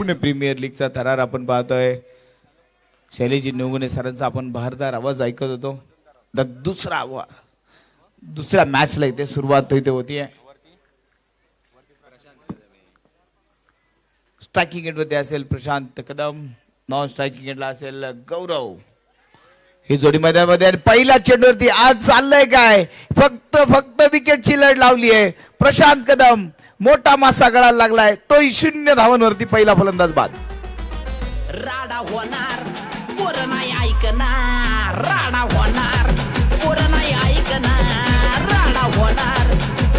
Pune premier लीगचा थरार आपण पाहतोय. शैलेजी निवगुणे सरांचा आपण बहारदार आवाज ऐकत होतो. दुसऱ्या मॅचला इथे सुरुवात इथे होतीये. स्ट्रायकिंग एंडमध्ये असेल प्रशांत कदम, नॉन स्ट्रायकिंग एंडला असेल गौरव. ही जोडी मैदानामध्ये आणि पहिल्या चेंडूवरती आज चाललंय काय, फक्त विकेटची लढ लावली आहे. प्रशांत कदम मोठा मासा गळायला लागलाय, तोही 0 धावांवरती पहिला फलंदाज बाद. राडा होणार पोर नाही ऐकणार, राडा होणार पोर नाही ऐकणार, राडा होणार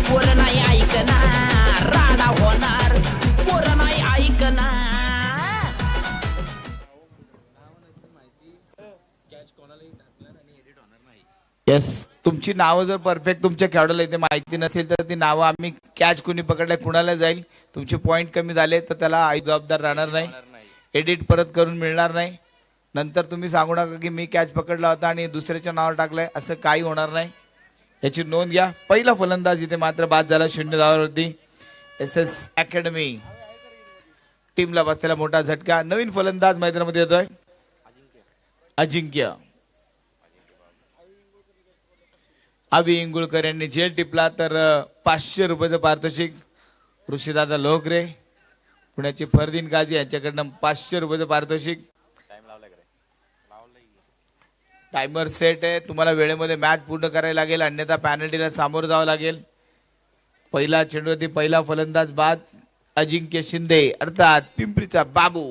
पोर नाही ऐकणार, राडा होणार पोर नाही ऐकणार. येस, तुमची नावं जर परफेक्ट तुमच्या खेळाडूला इथे माहिती नसेल तर ती नावं आम्ही कॅच कुणी पकडले कुणाला जाईल, तुमचे पॉइंट कमी झाले तर त्याला आई जबाबदार राहणार नाही, एडिट परत करून मिळणार नाही. नंतर तुम्ही सांगू नका की मी कॅच पकडला होता आणि दुसऱ्याच्या नावावर टाकलंय, असं काही होणार नाही, याची नोंद घ्या. पहिला फलंदाज इथे मात्र बाद झाला 0 धावांवरती. SS अकॅडमी टीमला बसलेला मोठा झटका. नवीन फलंदाज मैदानामध्ये येतोय अजिंक्य. अभि इंगुळकर यांनी जेल टिपला तर 500 रुपयाचं पारितोषिक. ऋषीदादा लोहकरे, पुण्याचे फरदीन काझी यांच्याकडनं 500 रुपयाचं पारितोषिक. टायमर सेट आहे, तुम्हाला वेळेमध्ये मॅच पूर्ण करायला लागेल, अन्यथा पॅनल्टीला सामोरं जावं लागेल. पहिला चेंडूवरती पहिला फलंदाज बाद अजिंक्य शिंदे अर्थात पिंपरीचा बाबू.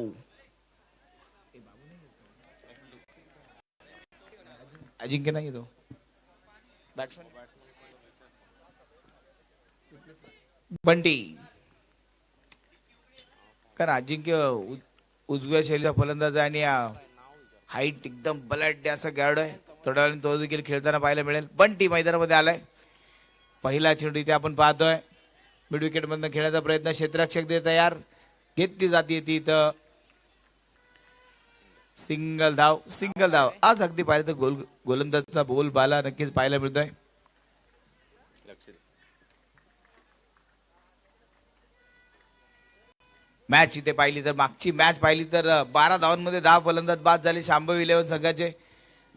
अजिंक्य नाही तो बंटी, कारण अजिंक्य उजव्या शैलीचा फलंदाज आहे आणि हाईट एकदम बलाढ्य असा खेळाडू आहे. थोड्या वेळाने तो देखील खेळताना पाहायला मिळेल. बंटी मैदानामध्ये आलाय. पहिला चेंडू इथे आपण पाहतोय. मिड विकेट मधून खेळण्याचा प्रयत्न, क्षेत्ररक्षक दे तयार, घेतली जाते ती इथं. सिंगल धाव. आज अगदी पाहिलं तर गोलंदाजचा बोल बाला नक्कीच पाहायला मिळतोय. मॅच इथे पाहिली तर मागची मॅच पाहिली तर 12 धावांमध्ये 10 फलंदाज बाद झाले शांभवी 11 संघाचे.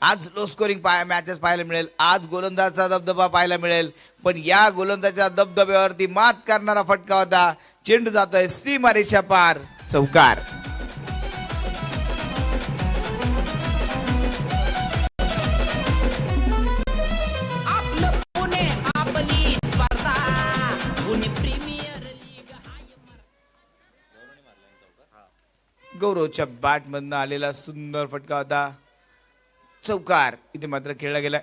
आज लो स्कोरिंग मॅचेस पाहायला मिळेल, आज गोलंदाजचा दबदबा पाहायला मिळेल, पण या गोलंदाजच्या दबदब्यावरती मात करणारा फटका होता. चेंडू जातोय सीमारेषा पार, चौकार. आपलं पुणे आपली स्पर्धा, पुणे प्रीमियर लीग. गौरवच्या बॅट मधनं आलेला सुंदर फटका होता, चौकार. इथे मात्र खेळला गेलाय.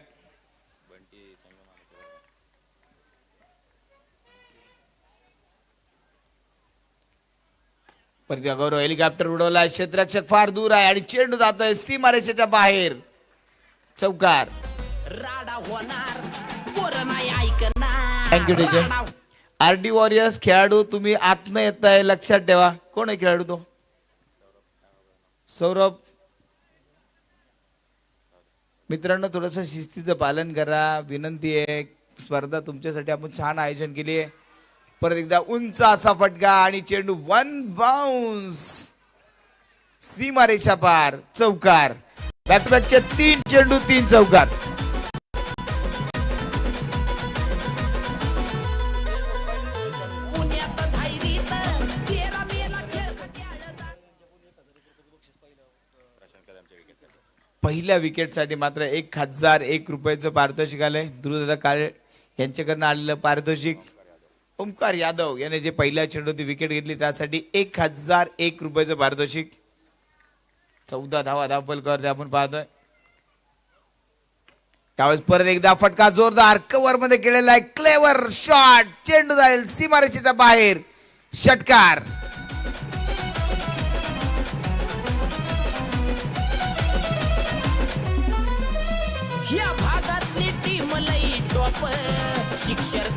परत गौरव हेलिकॉप्टर उडवला, क्षेत्ररक्षक फार दूर आहे आणि चेंडू जातोय सीमारेषेच्या बाहेर, चौकार. राडा होणार पोर नाही ऐकणार. Thank you teacher. RD वॉरियर्स खेळाडू तुम्ही आतनं येताय, लक्षात ठेवा. कोण आहे खेळाडू तो? सौरभ. मित्रांनो थोडस शिस्तीचं पालन करा, विनंती आहे. स्पर्धा तुमच्यासाठी आपण छान आयोजन केली आहे. परत एकदा उंच असा फटका आणि चेंडू 1 बाउन्स, सीमारेषा पार, चौकार. बॅक टू बॅकचे 3 चेंडू 3 चौकार. पुण्यात धायरीत 13 मेला खेळ खट्याळला. पहिल्या विकेटसाठी मात्र 1001 रुपयाचं पारितोषिक आलंय. ध्रुवदादा काळे यांच्याकडनं आलेलं पारितोषिक. ओमकार यादव याने जे पहिल्या चेंडूची विकेट घेतली त्यासाठी 1001 रुपयाचं पारितोषिक. 14 धावा धावफलकावरती आपण पाहतोय. त्यावेळेस परत एकदा फटका जोरदार कव्हर मध्ये केलेला आहे, क्लेवर शॉट. चेंडू जाईल सीमारेषेच्या बाहेर, षटकार. या भागातली टीम लई टॉप, शिक्षर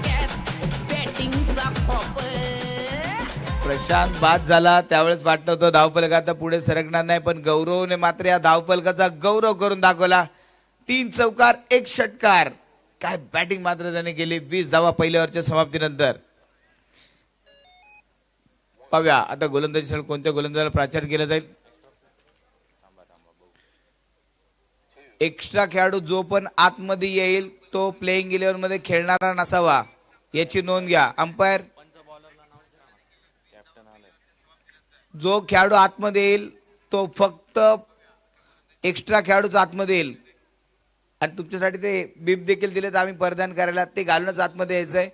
बॅटिंगचा खॉप. प्रशांत बाद झाला त्यावेळेस वाटत होतं धावफलक आता पुढे सरकणार नाही, पण गौरवने मात्र या धावफलकाचा गौरव करून दाखवला. 3 चौकार 1 षटकार. काय बॅटिंग मात्र त्याने केली. 20 धावा पहिल्या ओव्हरच्या समाप्तीनंतर. पाहूया आता गोलंदाजी स्थळ कोणत्या गोलंदाजाला प्राचार केला जाईल. एक्स्ट्रा खेळाडू जो पण आतमध्ये येईल तो प्लेइंग 11 मध्ये खेळणारा नसावा याची नोंद घ्या. अंपायर जो खेळाडू आतमध्ये येईल तो फक्त एक्स्ट्रा खेळाडूच आतमध्ये येईल आणि तुमच्यासाठी ते बीप देखील दिले तर आम्ही परिधान करायला ते घालूनच आतमध्ये यायचंय.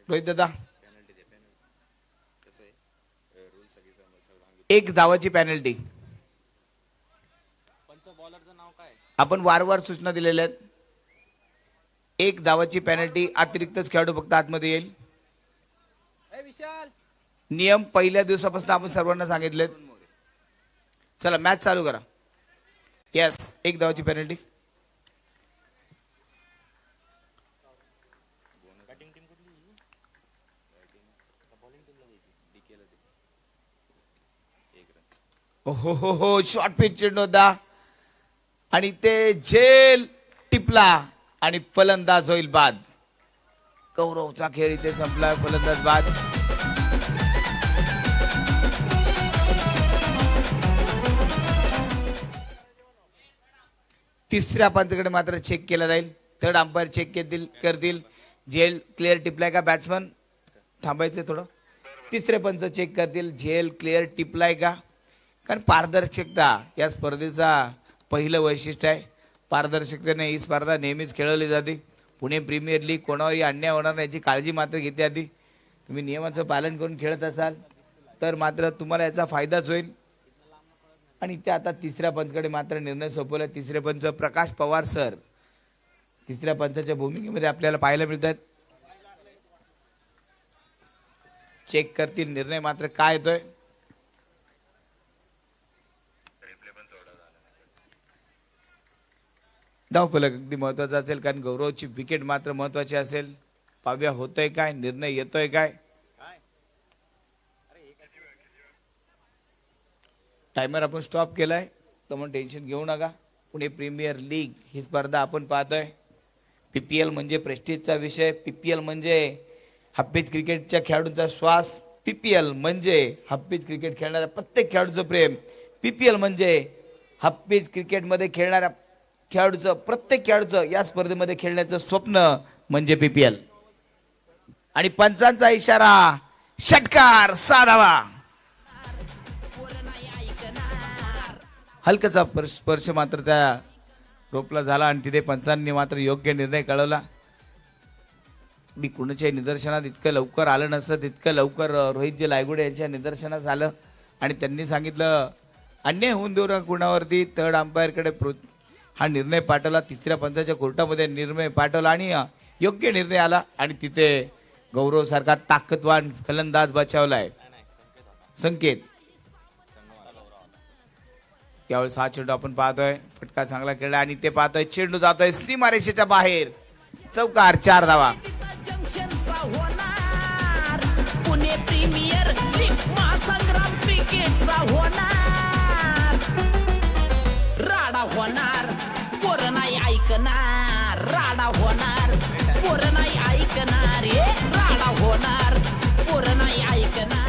रोहित दादा एक धावाची पॅनल्टी. आपण वारंवार सूचना दिलेल्या आहेत. एक धावाची पॅनल्टी अतिरिक्तच खेळाडू फक्त आतमध्ये येईल. नियम पहिल्या दिवसापासून आपण सर्वांना सांगितलेत. चला मॅच चालू करा. यस एक धावाची पेनल्टी. हो हो हो शॉर्ट पिच चेंडू होता आणि ते झेल टिपला आणि फलंदाज होईल बाद. गौरवचा खेळ इथे संपला. फलंदाज बाद. तिसऱ्या पंचाकडे मात्र चेक केला जाईल. थर्ड अंपायर चेक करतील झेल क्लिअर टिपलाय का. बॅट्समन थांबायचं थोडं. तिसरे पंच चेक करतील झेल क्लिअर टिपलाय का. कारण पारदर्शकता या स्पर्धेचा पहिलं वैशिष्ट्य आहे. पारदर्शकतेने ही स्पर्धा नेहमीच खेळवली जाते. पुणे प्रीमियर लीग कोणावरही अन्याय होणार नाही याची काळजी मात्र घेते. आधी तुम्ही नियमाचं पालन करून खेळत असाल तर मात्र तुम्हाला याचा फायदाच होईल. आणि ते आता तिसऱ्या पंचकडे मात्र निर्णय सोपवला. तिसरे पंच प्रकाश पवार सर तिसऱ्या पंचाच्या भूमिकेमध्ये आपल्याला पाहायला मिळतात. चेक करतील निर्णय मात्र काय येतोय. धावफलक अगदी महत्वाचा असेल कारण गौरवची विकेट मात्र महत्वाची असेल. पाव्या होतोय काय निर्णय येतोय काय. टायमर आपण स्टॉप केलाय तर मग टेन्शन घेऊ नका. पुणे प्रीमियर लीग ही स्पर्धा आपण पाहतोय. पीपीएल म्हणजे प्रेस्टिजचा विषय. पीपीएल म्हणजे हप्पीज क्रिकेटच्या खेळाडूंचा श्वास. पीपीएल म्हणजे हप्पीज क्रिकेट खेळणाऱ्या प्रत्येक खेळाडूचं प्रेम. पीपीएल म्हणजे हप्पीज क्रिकेटमध्ये खेळणाऱ्या खेळाडूचं प्रत्येक खेळाडूचं या स्पर्धेमध्ये खेळण्याचं स्वप्न म्हणजे पीपीएल. आणि पंचांचा इशारा षटकार साधावा. हलकासा स्पर्श मात्र त्या रोपला झाला आणि तिथे पंचांनी मात्र योग्य निर्णय कळवला. मी कुणाच्या निदर्शनात इतकं लवकर आलं नसतं तितकं लवकर रोहितजी लायगुडे यांच्या निदर्शनात आलं आणि त्यांनी सांगितलं अन्याय होऊन देऊ नका कुणावरती. थर्ड अंपायरकडे हा निर्णय पाठवला. तिसऱ्या पंचाच्या कोर्टामध्ये निर्णय पाठवला आणि योग्य निर्णय आला आणि तिथे गौरव सारखा ताकदवान फलंदाज बचावलाय. संकेत यावेळेस हा चेंडू आपण पाहतोय. फटका चांगला खेळला आणि ते पाहतोय चेंडू जातोय सीमारेषेच्या बाहेर. चौकार 4 धावा. जंक्शनचा होणार पुणे प्रीमियर लीग महासंग्राम क्रिकेटचा होणार. राडा होणार पोरं नाही ऐकणार. राडा होणार पोरं नाही ऐकणार. राडा होणार पोरं नाही ऐकणार.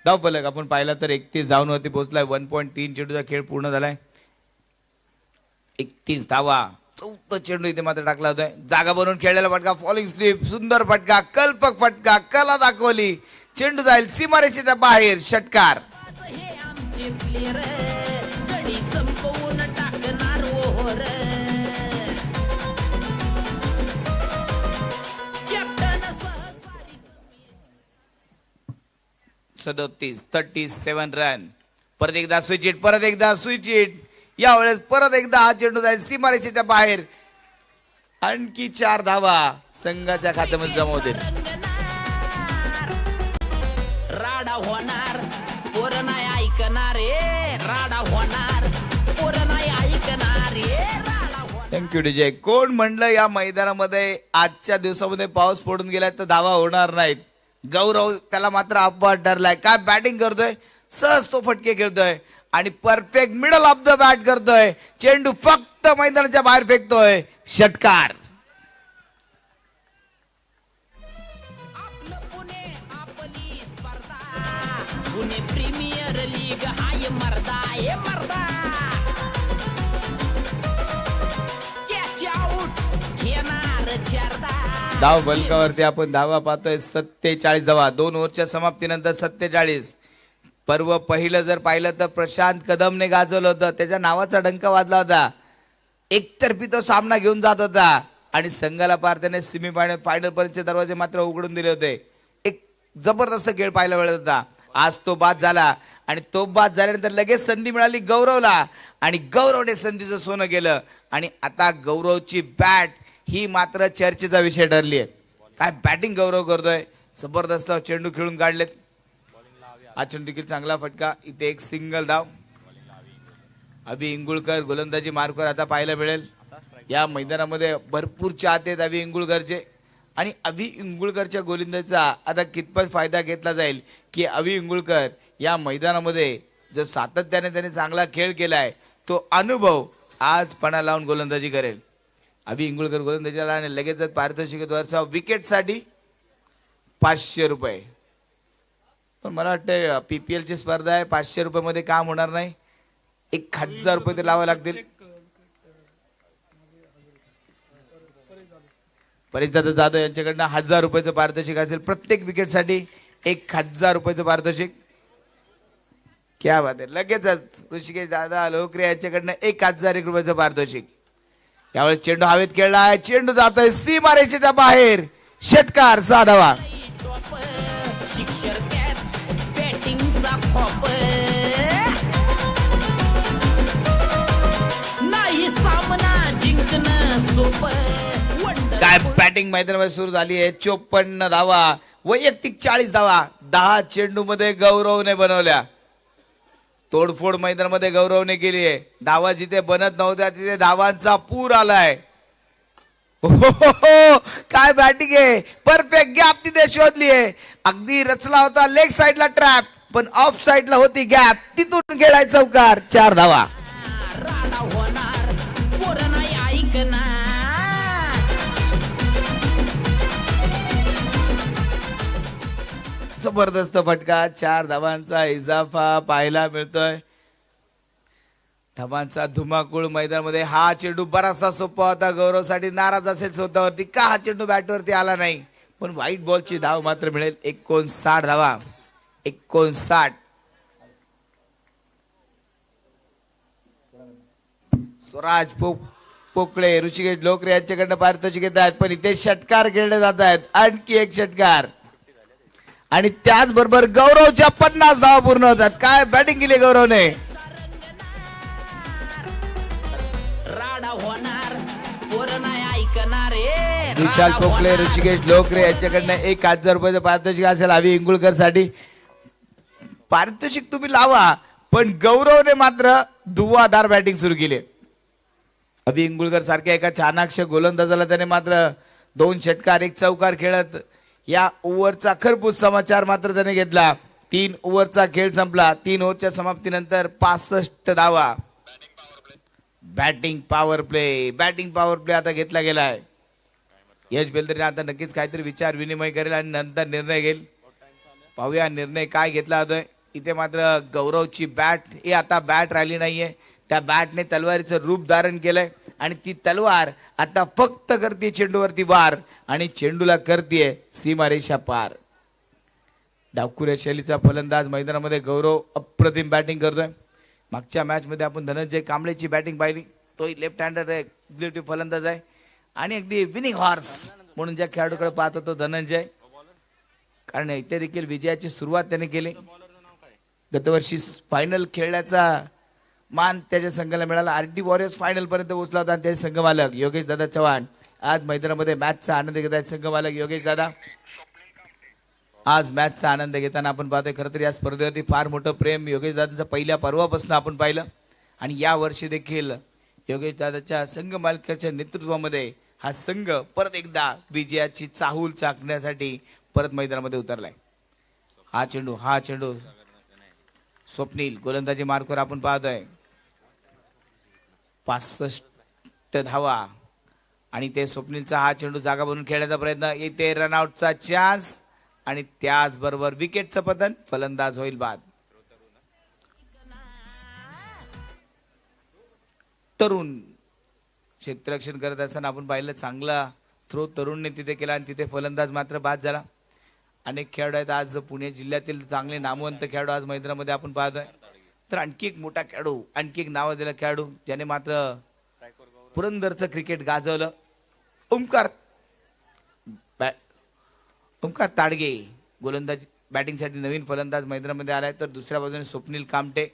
धावफलक आपण पाहिला तर 31 धावांवरती पोहोचलाय. 1.3 चेंडूचा खेळ पूर्ण झालाय. 31 धावा. चौथा चेंडू इथे मात्र टाकला होता. जागा बनवून खेळलेला फटका फॉलिंग स्लिप सुंदर फटका कल्पक फटका कला दाखवली. चेंडू जाईल सीमारेषेच्या बाहेर. षटकार. हे आमचे प्लेयर गडी चमकवून टाकणार ओहर. कॅप्टन सहसारी 37 रन. परत एकदा स्विच परत एकदा स्विच यावेळेस परत एकदा हा चेंडू जाईल सीमारेषेच्या बाहेर. आणखी 4 धावा संघाच्या खात्यामध्ये जमा होतील. राडा होणार पोरं नाही ऐकणार. राडा होणार पोरं नाही ऐकणार. राडा होणार. Thank you DJ. कोण म्हणलं या मैदानामध्ये आजच्या दिवसामध्ये पाऊस पडून गेलाय तर धावा होणार नाहीत. गौरव त्याला मात्र अपवाद ठरलाय. काय बॅटिंग करतोय सहज तो फटके खेळतोय आणि perfect middle of the bat करतोय. चेंडू फक्त मैदानाच्या बाहेर फेकतोय. षटकार. आपलं पुणे आपली स्पर्धा, पुणे प्रीमियर लीग हाय मर्दा ये मर्दा. कॅच आउट घेणार चारदा. धाव बलकावरती आपण धावा पाहतोय 47 धावा. 2 ओव्हरच्या समाप्तीनंतर 47. पर्व पहिलं जर पाहिलं तर प्रशांत कदमने गाजवलं होतं. त्याच्या नावाचा डंका वाजला होता. एकतर्फी तो सामना घेऊन जात होता आणि संघाला पार त्याने सेमीफायनल फायनल पर्यंतचे दरवाजे मात्र उघडून दिले होते. एक जबरदस्त खेळ पाहायला मिळत होता. आज तो बाद झाला आणि तो बाद झाल्यानंतर लगेच संधी मिळाली गौरवला आणि गौरवने संधीचं सोनं केलं. आणि आता गौरवची बॅट ही मात्र चर्चेचा विषय ठरली आहे. काय बॅटिंग गौरव करतोय. जबरदस्त चेंडू खेळून काढलेत. हा चेंडू देखील चांगला फटका. इथे एक सिंगल धाव. अभि इंगुळकर गोलंदाजी मार्कवर आता पाहायला मिळेल. या मैदानामध्ये भरपूर चाहते आहेत अभि इंगुळकरचे आणि अभि इंगुळकरच्या गोलंदाजीचा आता कितपत फायदा घेतला जाईल की अभि इंगुळकर या मैदानामध्ये जो सातत्याने त्याने चांगला खेळ केलाय तो अनुभव आज पणा लावून गोलंदाजी करेल. अभि इंगुळकर गोलंदाजीला आणि लगेचच पारितोषिक वरचा विकेटसाठी 500 रुपये. पण मला वाटतं PPL ची स्पर्धा आहे. 500 रुपये मध्ये काम होणार नाही. 1000 रुपये ते लावावे लागतील. परेशदादा जाधव यांच्याकडनं 1000 रुपयाचं पारितोषिक असेल. प्रत्येक विकेटसाठी 1000 रुपयाचं पारितोषिक. क्या बात आहे. लगेचच ऋषिकेश दादा लोकरे यांच्याकडनं 1001 रुपयाचं पारितोषिक. यावेळेस चेंडू हवेत खेळला आहे. चेंडू जातोय सीमारेषेच्या बाहेर. षटकार. 6 धावा. टॉप शिक्षर कॅट बॅटिंगचा खॉप. नाही सामना जिंकणं सोपं. काय बॅटिंग मैदानामध्ये सुरू झाली आहे. 54 धावा. वैयक्तिक 40 धावा. 10 चेंडू मध्ये गौरवने बनवल्या. तोडफोड मैदानामध्ये गौरवने केली आहे. धावा जिथे बनत नव्हत्या तिथे धावांचा पूर आलाय. काय बॅटिंग आहे. परफेक्ट गॅप तिथे शोधली आहे. अगदी रचला होता लेग साइडला ट्रॅप पण ऑफ साइडला होती गॅप. तिथून गेलाय चौकार. 4 धावा. राडा होणार पोरं नाही ऐकणार. जबरदस्त फटका. 4 धावांचा इजाफा पाहायला मिळतोय. धावांचा धुमाकूळ मैदानामध्ये. हा चेंडू बराचसा सोपा होता. गौरवसाठी नाराज असेल स्वतःवरती का हा चेंडू बॅटवरती आला नाही. पण व्हाईट बॉलची धाव मात्र मिळेल. 59 धावा. 59. स्वराज पोकळे ऋषिकेश लोकरे यांच्याकडनं पारितोषिक घेत आहेत. पण इथे षटकार खेळले जात आहेत. आणखी एक षटकार आणि त्याचबरोबर गौरवच्या 50 धावा पूर्ण होतात. काय बॅटिंग केली गौरवने. राडा होणार पोरं नाही ऐकणार. विशाल पोकळे ऋषिकेश लोकरे यांच्याकडनं 1000 रुपयाचं पारितोषिक असेल अभि इंगुळकर साठी. पारितोषिक तुम्ही लावा पण गौरवने मात्र धुव्वाधार बॅटिंग सुरू केली. अभि इंगुळकर सारख्या एका चाणाक्ष गोलंदाजाला त्याने मात्र 2 षटकार 1 चौकार खेळत या ओव्हरचा खरपूस समाचार मात्र त्याने घेतला. 3 ओव्हरचा खेळ संपला. 3 ओव्हरच्या समाप्तीनंतर 65 धावा. Batting power play. Batting power play आता घेतला गेलाय. यश बेलदरीने आता नक्कीच काहीतरी विचार विनिमय करेल आणि नंतर निर्णय घेईल. पाहूया निर्णय काय घेतला जातोय. इथे मात्र गौरवची बॅट ही आता बॅट राहिली नाहीये. त्या बॅटने तलवारीचं रूप धारण केलंय आणि ती तलवार आता फक्त करते चेंडूवरती वार आणि चेंडूला करते सीमारेषा पार. डावखुऱ्या शैलीचा फलंदाज मैदानामध्ये गौरव अप्रतिम बॅटिंग करतोय. मागच्या मॅच मध्ये आपण धनंजय कांबळेची बॅटिंग पाहिली. तोही लेफ्ट हँडर एक्झिक्युटिव्ह फलंदाज आहे आणि अगदी विनिंग हॉर्स म्हणून ज्या खेळाडूकडे पाहत होतो धनंजय. कारण इथे देखील विजयाची सुरुवात त्याने केली. गतवर्षी फायनल खेळण्याचा मान त्याच्या संघाला मिळाला. RD वॉरियर्स फायनल पर्यंत पोहोचला होता आणि त्याचे संघमालक योगेश दादा चव्हाण आज मैदानामध्ये मॅचचा आनंद घेत आहेत. संघमालक योगेश दादा आज मॅचचा आनंद घेताना आपण पाहतोय. खरं तर या स्पर्धेवरती फार मोठं प्रेम योगेश दादांचं पहिल्या पर्वापासून आपण पाहिलं आणि या वर्षी देखील योगेश दादाच्या संघ मालकाच्या नेतृत्वामध्ये हा संघ परत एकदा विजयाची चाहूल चाकण्यासाठी परत मैदानामध्ये उतरलाय. हा चेंडू स्वप्नील गोलंदाजी मार्कवर आपण पाहतोय 65 धावा आणि ते स्वप्नीलचा हा चेंडू जागा बनवून खेळण्याचा प्रयत्न इथे रनआउटचा चान्स आणि त्याचबरोबर विकेटचं पतन फलंदाज होईल बाद. तरुण क्षेत्ररक्षण करत असताना आपण पाहिलं चांगला थ्रो तरुणने तिथे केला आणि तिथे फलंदाज मात्र बाद झाला. अनेक खेळाडू आहेत आज पुणे जिल्ह्यातील चांगले नामवंत खेळाडू आज मैदानामध्ये आपण पाहतोय. तर आणखी एक मोठा खेळाडू आणखी एक नावाजलेला खेळाडू ज्याने मात्र पुरंदरचं क्रिकेट गाजवलं ओमकार ताडगे गोलंदाज बॅटिंगसाठी नवीन फलंदाज मैदानामध्ये आलाय. तर दुसऱ्या बाजूने स्वप्नील कामटे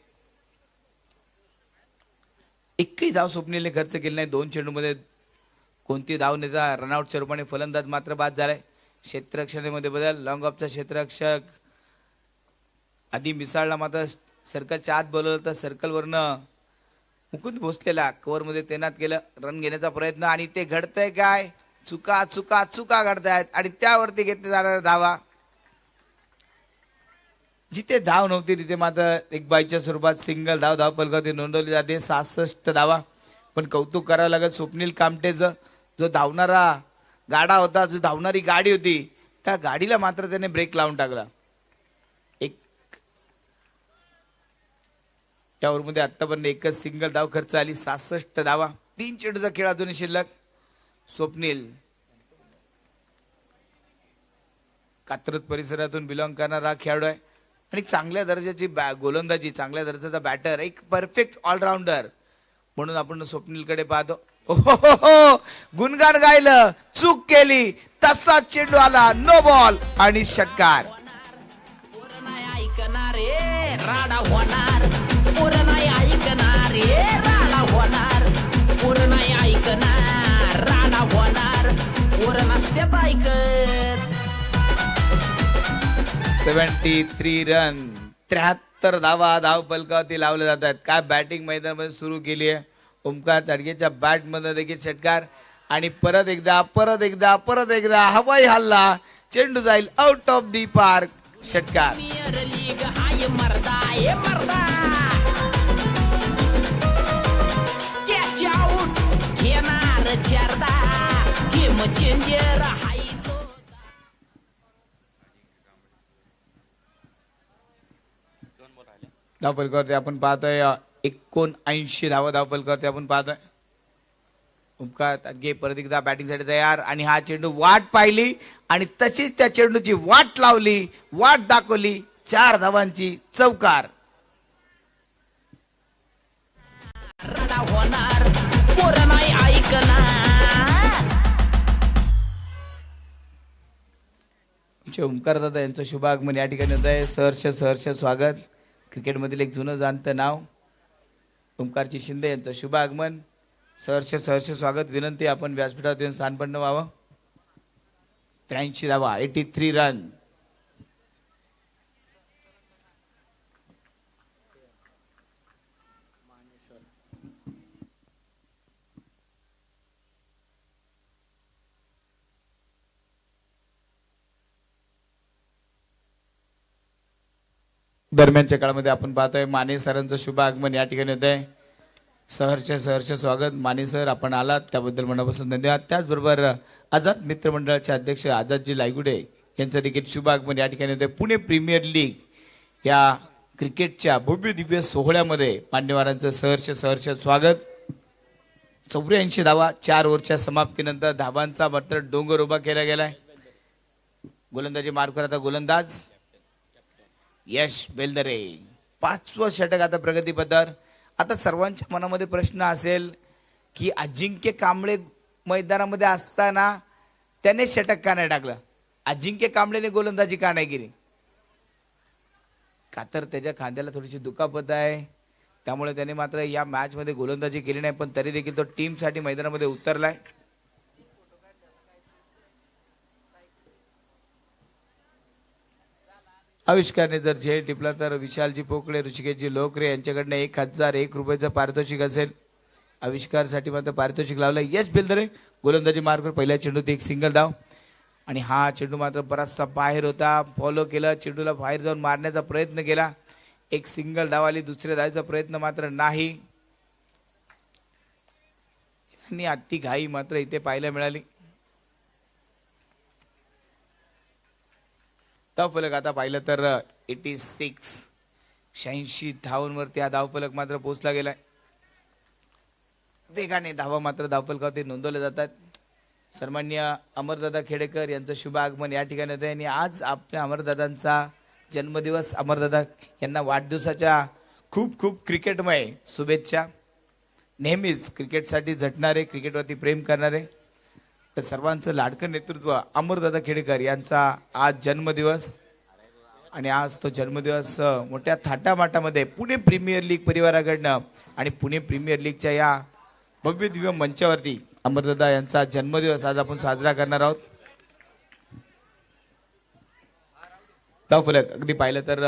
एकही धाव स्वप्नीलने खर्च केली नाही. 2 चेंडूमध्ये कोणती धाव नेता रनआउटच्या रूपाने फलंदाज मात्र बाद झालाय. क्षेत्ररक्षणामध्ये बदल लॉंग ऑफचा क्षेत्ररक्षक आधी मिसाळला मात्र सर्कलच्या आत बोलवलं तर सर्कलवरनं मुकुंद भोसलेला कव्हरमध्ये तैनात केलं. रन घेण्याचा प्रयत्न आणि ते घडतंय काय चुका चुका चुका घडतायत आणि त्यावरती घेतले जाणाऱ्या धावा जिथे धाव नव्हती तिथे मात्र एक बाईच्या स्वरूपात सिंगल धाव फलकावरती नोंदवली जाते. 66 धावा. पण कौतुक करावं लागत स्वप्नील कामटेचं जो धावणारा गाडा होता जो धावणारी गाडी होती त्या गाडीला मात्र त्याने ब्रेक लावून टाकला. एक या ओव्हरमध्ये आतापर्यंत एकच सिंगल धाव खर्च आली. 66 धावा. 3 चेंडूचा खेळ अजूनही शिल्लक. स्वप्नील कात्रज परिसरातून बिलॉंग करणारा खेळाडू आहे आणि चांगल्या दर्जाची गोलंदाजी चांगल्या दर्जाचा बॅटर एक परफेक्ट ऑलराऊंडर म्हणून आपण स्वप्नीलकडे पाहतो. ओहो गुणगान गायलं चूक केली तसा चेंडू आला नो बॉल आणि षटकार. राडा होणार पूर्ण ऐकणार राडा होणार पूर्ण ऐकणार राडा होणार पूर्ण असते ऐकत. 73 रन 73 धावा धाव फलकावरती लावले जातात. काय बॅटिंग मैदानामध्ये सुरू केली आहे. ओमकार ताडगेच्या बॅट मध्ये देखील षटकार आणि परत एकदा हवाई हल्ला चेंडू जाईल आउट ऑफ दी पार्क षटकार. प्रीमियर लीग हाय मर्दा ए मर्दा कॅच आउट घेणार चारदा गेम चेंजर हाय तो. धाव फलकावरती आपण पाहतोय 79 धाव फलकावरती आपण पाहतोय. ओमकार ताडगे परत एकदा बॅटिंगसाठी तयार आणि हा चेंडू वाट पाहिली आणि तशीच त्या चेंडूची वाट लावली वाट दाखवली 4 धावांची चौकार. राडा होणार पूर्ण ऐकणार. आमचे ओमकार दादा यांचं शुभ आगमन या ठिकाणी होत आहे. सहर्ष स्वागत. क्रिकेटमधील एक जुनं जाणतं नाव ओमकारजी शिंदे यांचं शुभ आगमन. सहर्ष स्वागत. विनंती आपण व्यासपीठावर येऊन स्थानपन्न व्हावं. 83 धावा 83 रन. दरम्यानच्या काळामध्ये आपण पाहतोय माने सरांचं शुभ आगमन या ठिकाणी होत आहे. सहर्ष स्वागत माने सर. आपण आलात त्याबद्दल मनापासून धन्यवाद. त्याचबरोबर आझाद मित्रमंडळाचे अध्यक्ष आझादजी लायगुडे यांचं देखील शुभ आगमन या ठिकाणी होते. पुणे प्रीमियर लीग या क्रिकेटच्या भव्य दिव्य सोहळ्यामध्ये मान्यवरांचं सहर्ष स्वागत. 84 धावा 4 ओव्हरच्या समाप्तीनंतर धावांचा मात्र डोंगर उभा केला गेलाय. गोलंदाजी मार्कवर आता गोलंदाज यश बेलदरे. 5वं षटक आता प्रगतीपथावर. आता सर्वांच्या मनामध्ये प्रश्न असेल की अजिंक्य कांबळे मैदानामध्ये असताना त्याने षटक का नाही टाकलं. अजिंक्य कांबळेने गोलंदाजी का नाही केली. का तर त्याच्या खांद्याला थोडीशी दुखापत आहे त्यामुळे त्याने मात्र या मॅच मध्ये गोलंदाजी केली नाही. पण तरी देखील तो टीम साठी मैदानामध्ये उतरलाय. आविष्कारने जर झेल टिपला तर विशालजी पोकळे ऋषिकेशजी लोकरे यांच्याकडनं 1001 रुपयाचं पारितोषिक असेल. आविष्कारसाठी मात्र पारितोषिक लावलं. यश बेलदरे गोलंदाजी मार्कवर पहिल्या चेंडूत एक सिंगल धाव आणि हा चेंडू मात्र बराचसा बाहेर होता. फॉलो केलं चेंडूला बाहेर जाऊन मारण्याचा प्रयत्न केला. एक सिंगल धाव आली, दुसऱ्या धावाचा प्रयत्न मात्र नाही आणि अति घाई मात्र इथे पाहायला मिळाली. धावफलक आता पाहिलं तर 86 धावांवरती हा धावफलक मात्र पोहोचला गेलाय. वेगाने धावा मात्र धावफलकावरती नोंदवले जातात. सन्माननीय अमरदादा खेडेकर यांचं शुभ आगमन या ठिकाणी होते आणि आज आपल्या अमरदादांचा जन्मदिवस. अमरदादा यांना वाढदिवसाच्या खूप खूप क्रिकेटमय शुभेच्छा. नेहमीच क्रिकेटसाठी झटणारे, क्रिकेटवरती प्रेम करणारे, तर सर्वांचं लाडकं नेतृत्व अमरदादा खेडेकर यांचा आज जन्मदिवस आणि आज तो जन्मदिवस मोठ्या थाटामाटामध्ये पुणे प्रीमियर लीग परिवाराकडनं आणि पुणे प्रीमियर लीगच्या या भव्य दिव्य मंचावरती अमरदादा यांचा जन्मदिवस आज आपण साजरा करणार आहोत. धावफलक अगदी पाहिलं तर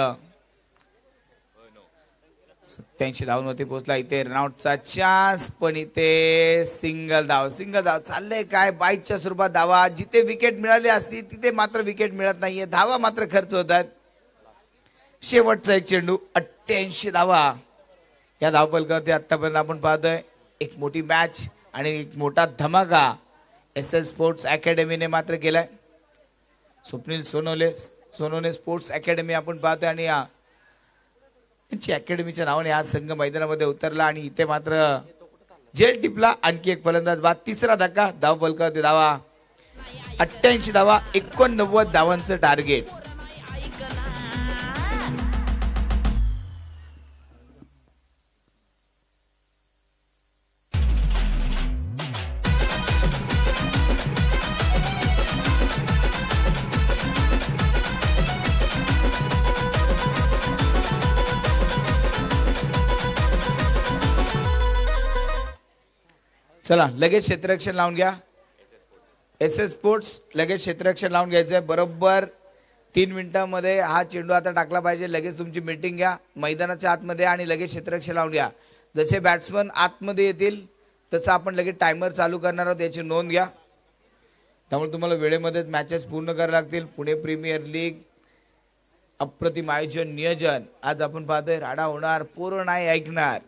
87 धावांवरती पोहोचला. इथे रनआउटचा चान्स, पण इथे सिंगल धाव चाललंय काय बाईकच्या स्वरूपात धावा. जिथे विकेट मिळाली असती तिथे मात्र विकेट मिळत नाहीये, धावा मात्र खर्च होतात. शेवटचा एक चेंडू, 88 धावा या धावफलकावरती आतापर्यंत आपण पाहतोय. एक मोठी मॅच आणि एक मोठा धमाका SS स्पोर्ट्स अकॅडमीने मात्र केलाय. स्वप्नील सोनवणे स्पोर्ट्स अकॅडमी आपण पाहतोय आणि त्यांची अकॅडमीच्या नावाने आज संघ मैदानामध्ये उतरला आणि इथे मात्र जेल टिपला. आणखी एक फलंदाज बाद, तिसरा धक्का. धावफलकावरती धावा 88 धावा, 89 धावांचं टार्गेट. चला लगेच क्षेत्ररक्षण लावून घ्या. SS स्पोर्ट्स लगेच क्षेत्ररक्षण लावून घ्यायचंय. बरोबर 3 मिनिटांमध्ये हा चेंडू आता टाकला पाहिजे. लगेच तुमची मीटिंग घ्या मैदानाच्या आतमध्ये आणि लगेच क्षेत्ररक्षण लावून घ्या. जसे बॅट्समन आतमध्ये येतील तसं आपण लगेच टायमर चालू करणार आहोत, याची नोंद घ्या. त्यामुळे तुम्हाला वेळेमध्येच मॅचेस पूर्ण करावे लागतील. पुणे प्रीमियर लीग अप्रतिम आयोजन नियोजन. आज आपण पाहतोय राडा होणार, पोरं नाही ऐकणार,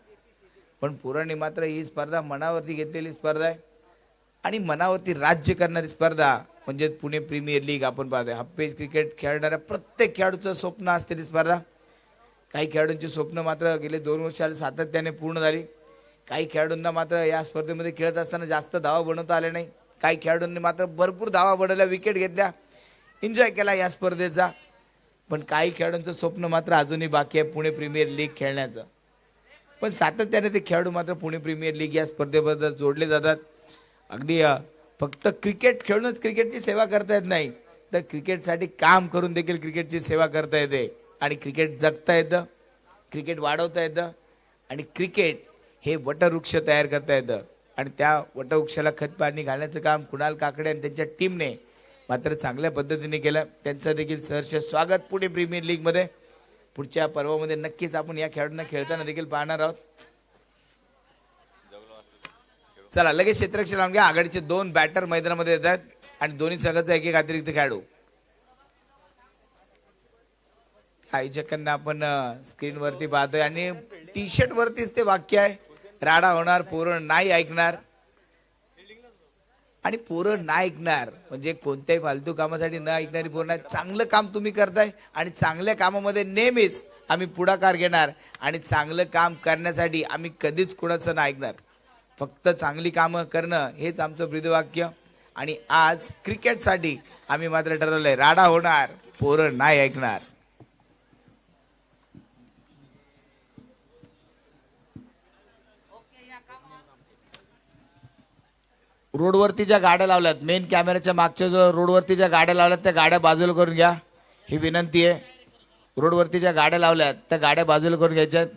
पण पोरांनी मात्र ही स्पर्धा मनावरती घेतलेली स्पर्धा आहे आणि मनावरती राज्य करणारी स्पर्धा म्हणजे पुणे प्रीमियर लीग आपण पाहतोय. हाफ पेज क्रिकेट खेळणाऱ्या प्रत्येक खेळाडूचं स्वप्न असलेली स्पर्धा. काही खेळाडूंची स्वप्न मात्र गेले 2 वर्षाला सातत्याने पूर्ण झाली. काही खेळाडूंना मात्र या स्पर्धेमध्ये खेळत असताना जास्त धावा बनवता आले नाही. काही खेळाडूंनी मात्र भरपूर धावा बनवल्या, विकेट घेतल्या, एन्जॉय केला या स्पर्धेचा. पण काही खेळाडूंचं स्वप्न मात्र अजूनही बाकी आहे पुणे प्रीमियर लीग खेळण्याचं. पण सातत्याने ते खेळाडू मात्र पुणे प्रीमियर लीग या स्पर्धेबद्दल जोडले जातात. अगदी फक्त क्रिकेट खेळूनच क्रिकेटची सेवा करता येत नाही, तर क्रिकेटसाठी काम करून देखील क्रिकेटची सेवा करता येते आणि क्रिकेट जगता येतं, क्रिकेट वाढवता येतं आणि क्रिकेट हे वटवृक्ष तयार करता येतं आणि त्या वटवृक्षाला खत पाणी घालण्याचं काम कुणाल काकडे आणि त्यांच्या टीमने मात्र चांगल्या पद्धतीने केलं. त्यांचं देखील सहर्ष स्वागत पुणे प्रीमियर लीगमध्ये. पुढच्या पर्वामध्ये नक्कीच आपण या खेळाडूंना खेळताना देखील पाहणार आहोत. चला लगेच क्षेत्ररक्षण लावून घ्या. आघाडीचे 2 बॅटर मैदानामध्ये येतात आणि दोन्ही संघाचा एक अतिरिक्त खेळाडू. आयोजकांना आपण स्क्रीन वरती पाहतोय आणि टी शर्ट वरतीच ते वाक्य आहे, राडा होणार, पोरं नाही ऐकणार. आणि पोरं नाही ऐकणार म्हणजे कोणत्याही फालतू कामासाठी न ऐकणारी पोरं नाही. चांगलं काम तुम्ही करताय आणि चांगल्या कामामध्ये नेहमीच आम्ही पुढाकार घेणार आणि चांगलं काम करण्यासाठी आम्ही कधीच कुणाचं नाही ऐकणार. फक्त चांगली कामं करणं हेच आमचं ब्रीदवाक्य. आणि आज क्रिकेटसाठी आम्ही मात्र ठरवलंय, राडा होणार, पोरं नाही ऐकणार. रोडवरती ज्या गाड्या लावल्यात, मेन कॅमेऱ्याच्या मागच्या जो रोडवरती ज्या गाड्या लावल्यात त्या गाड्या बाजूला करून घ्या, ही विनंती आहे. रोडवरती ज्या गाड्या लावल्यात त्या गाड्या बाजूला करून घ्यायच्यात.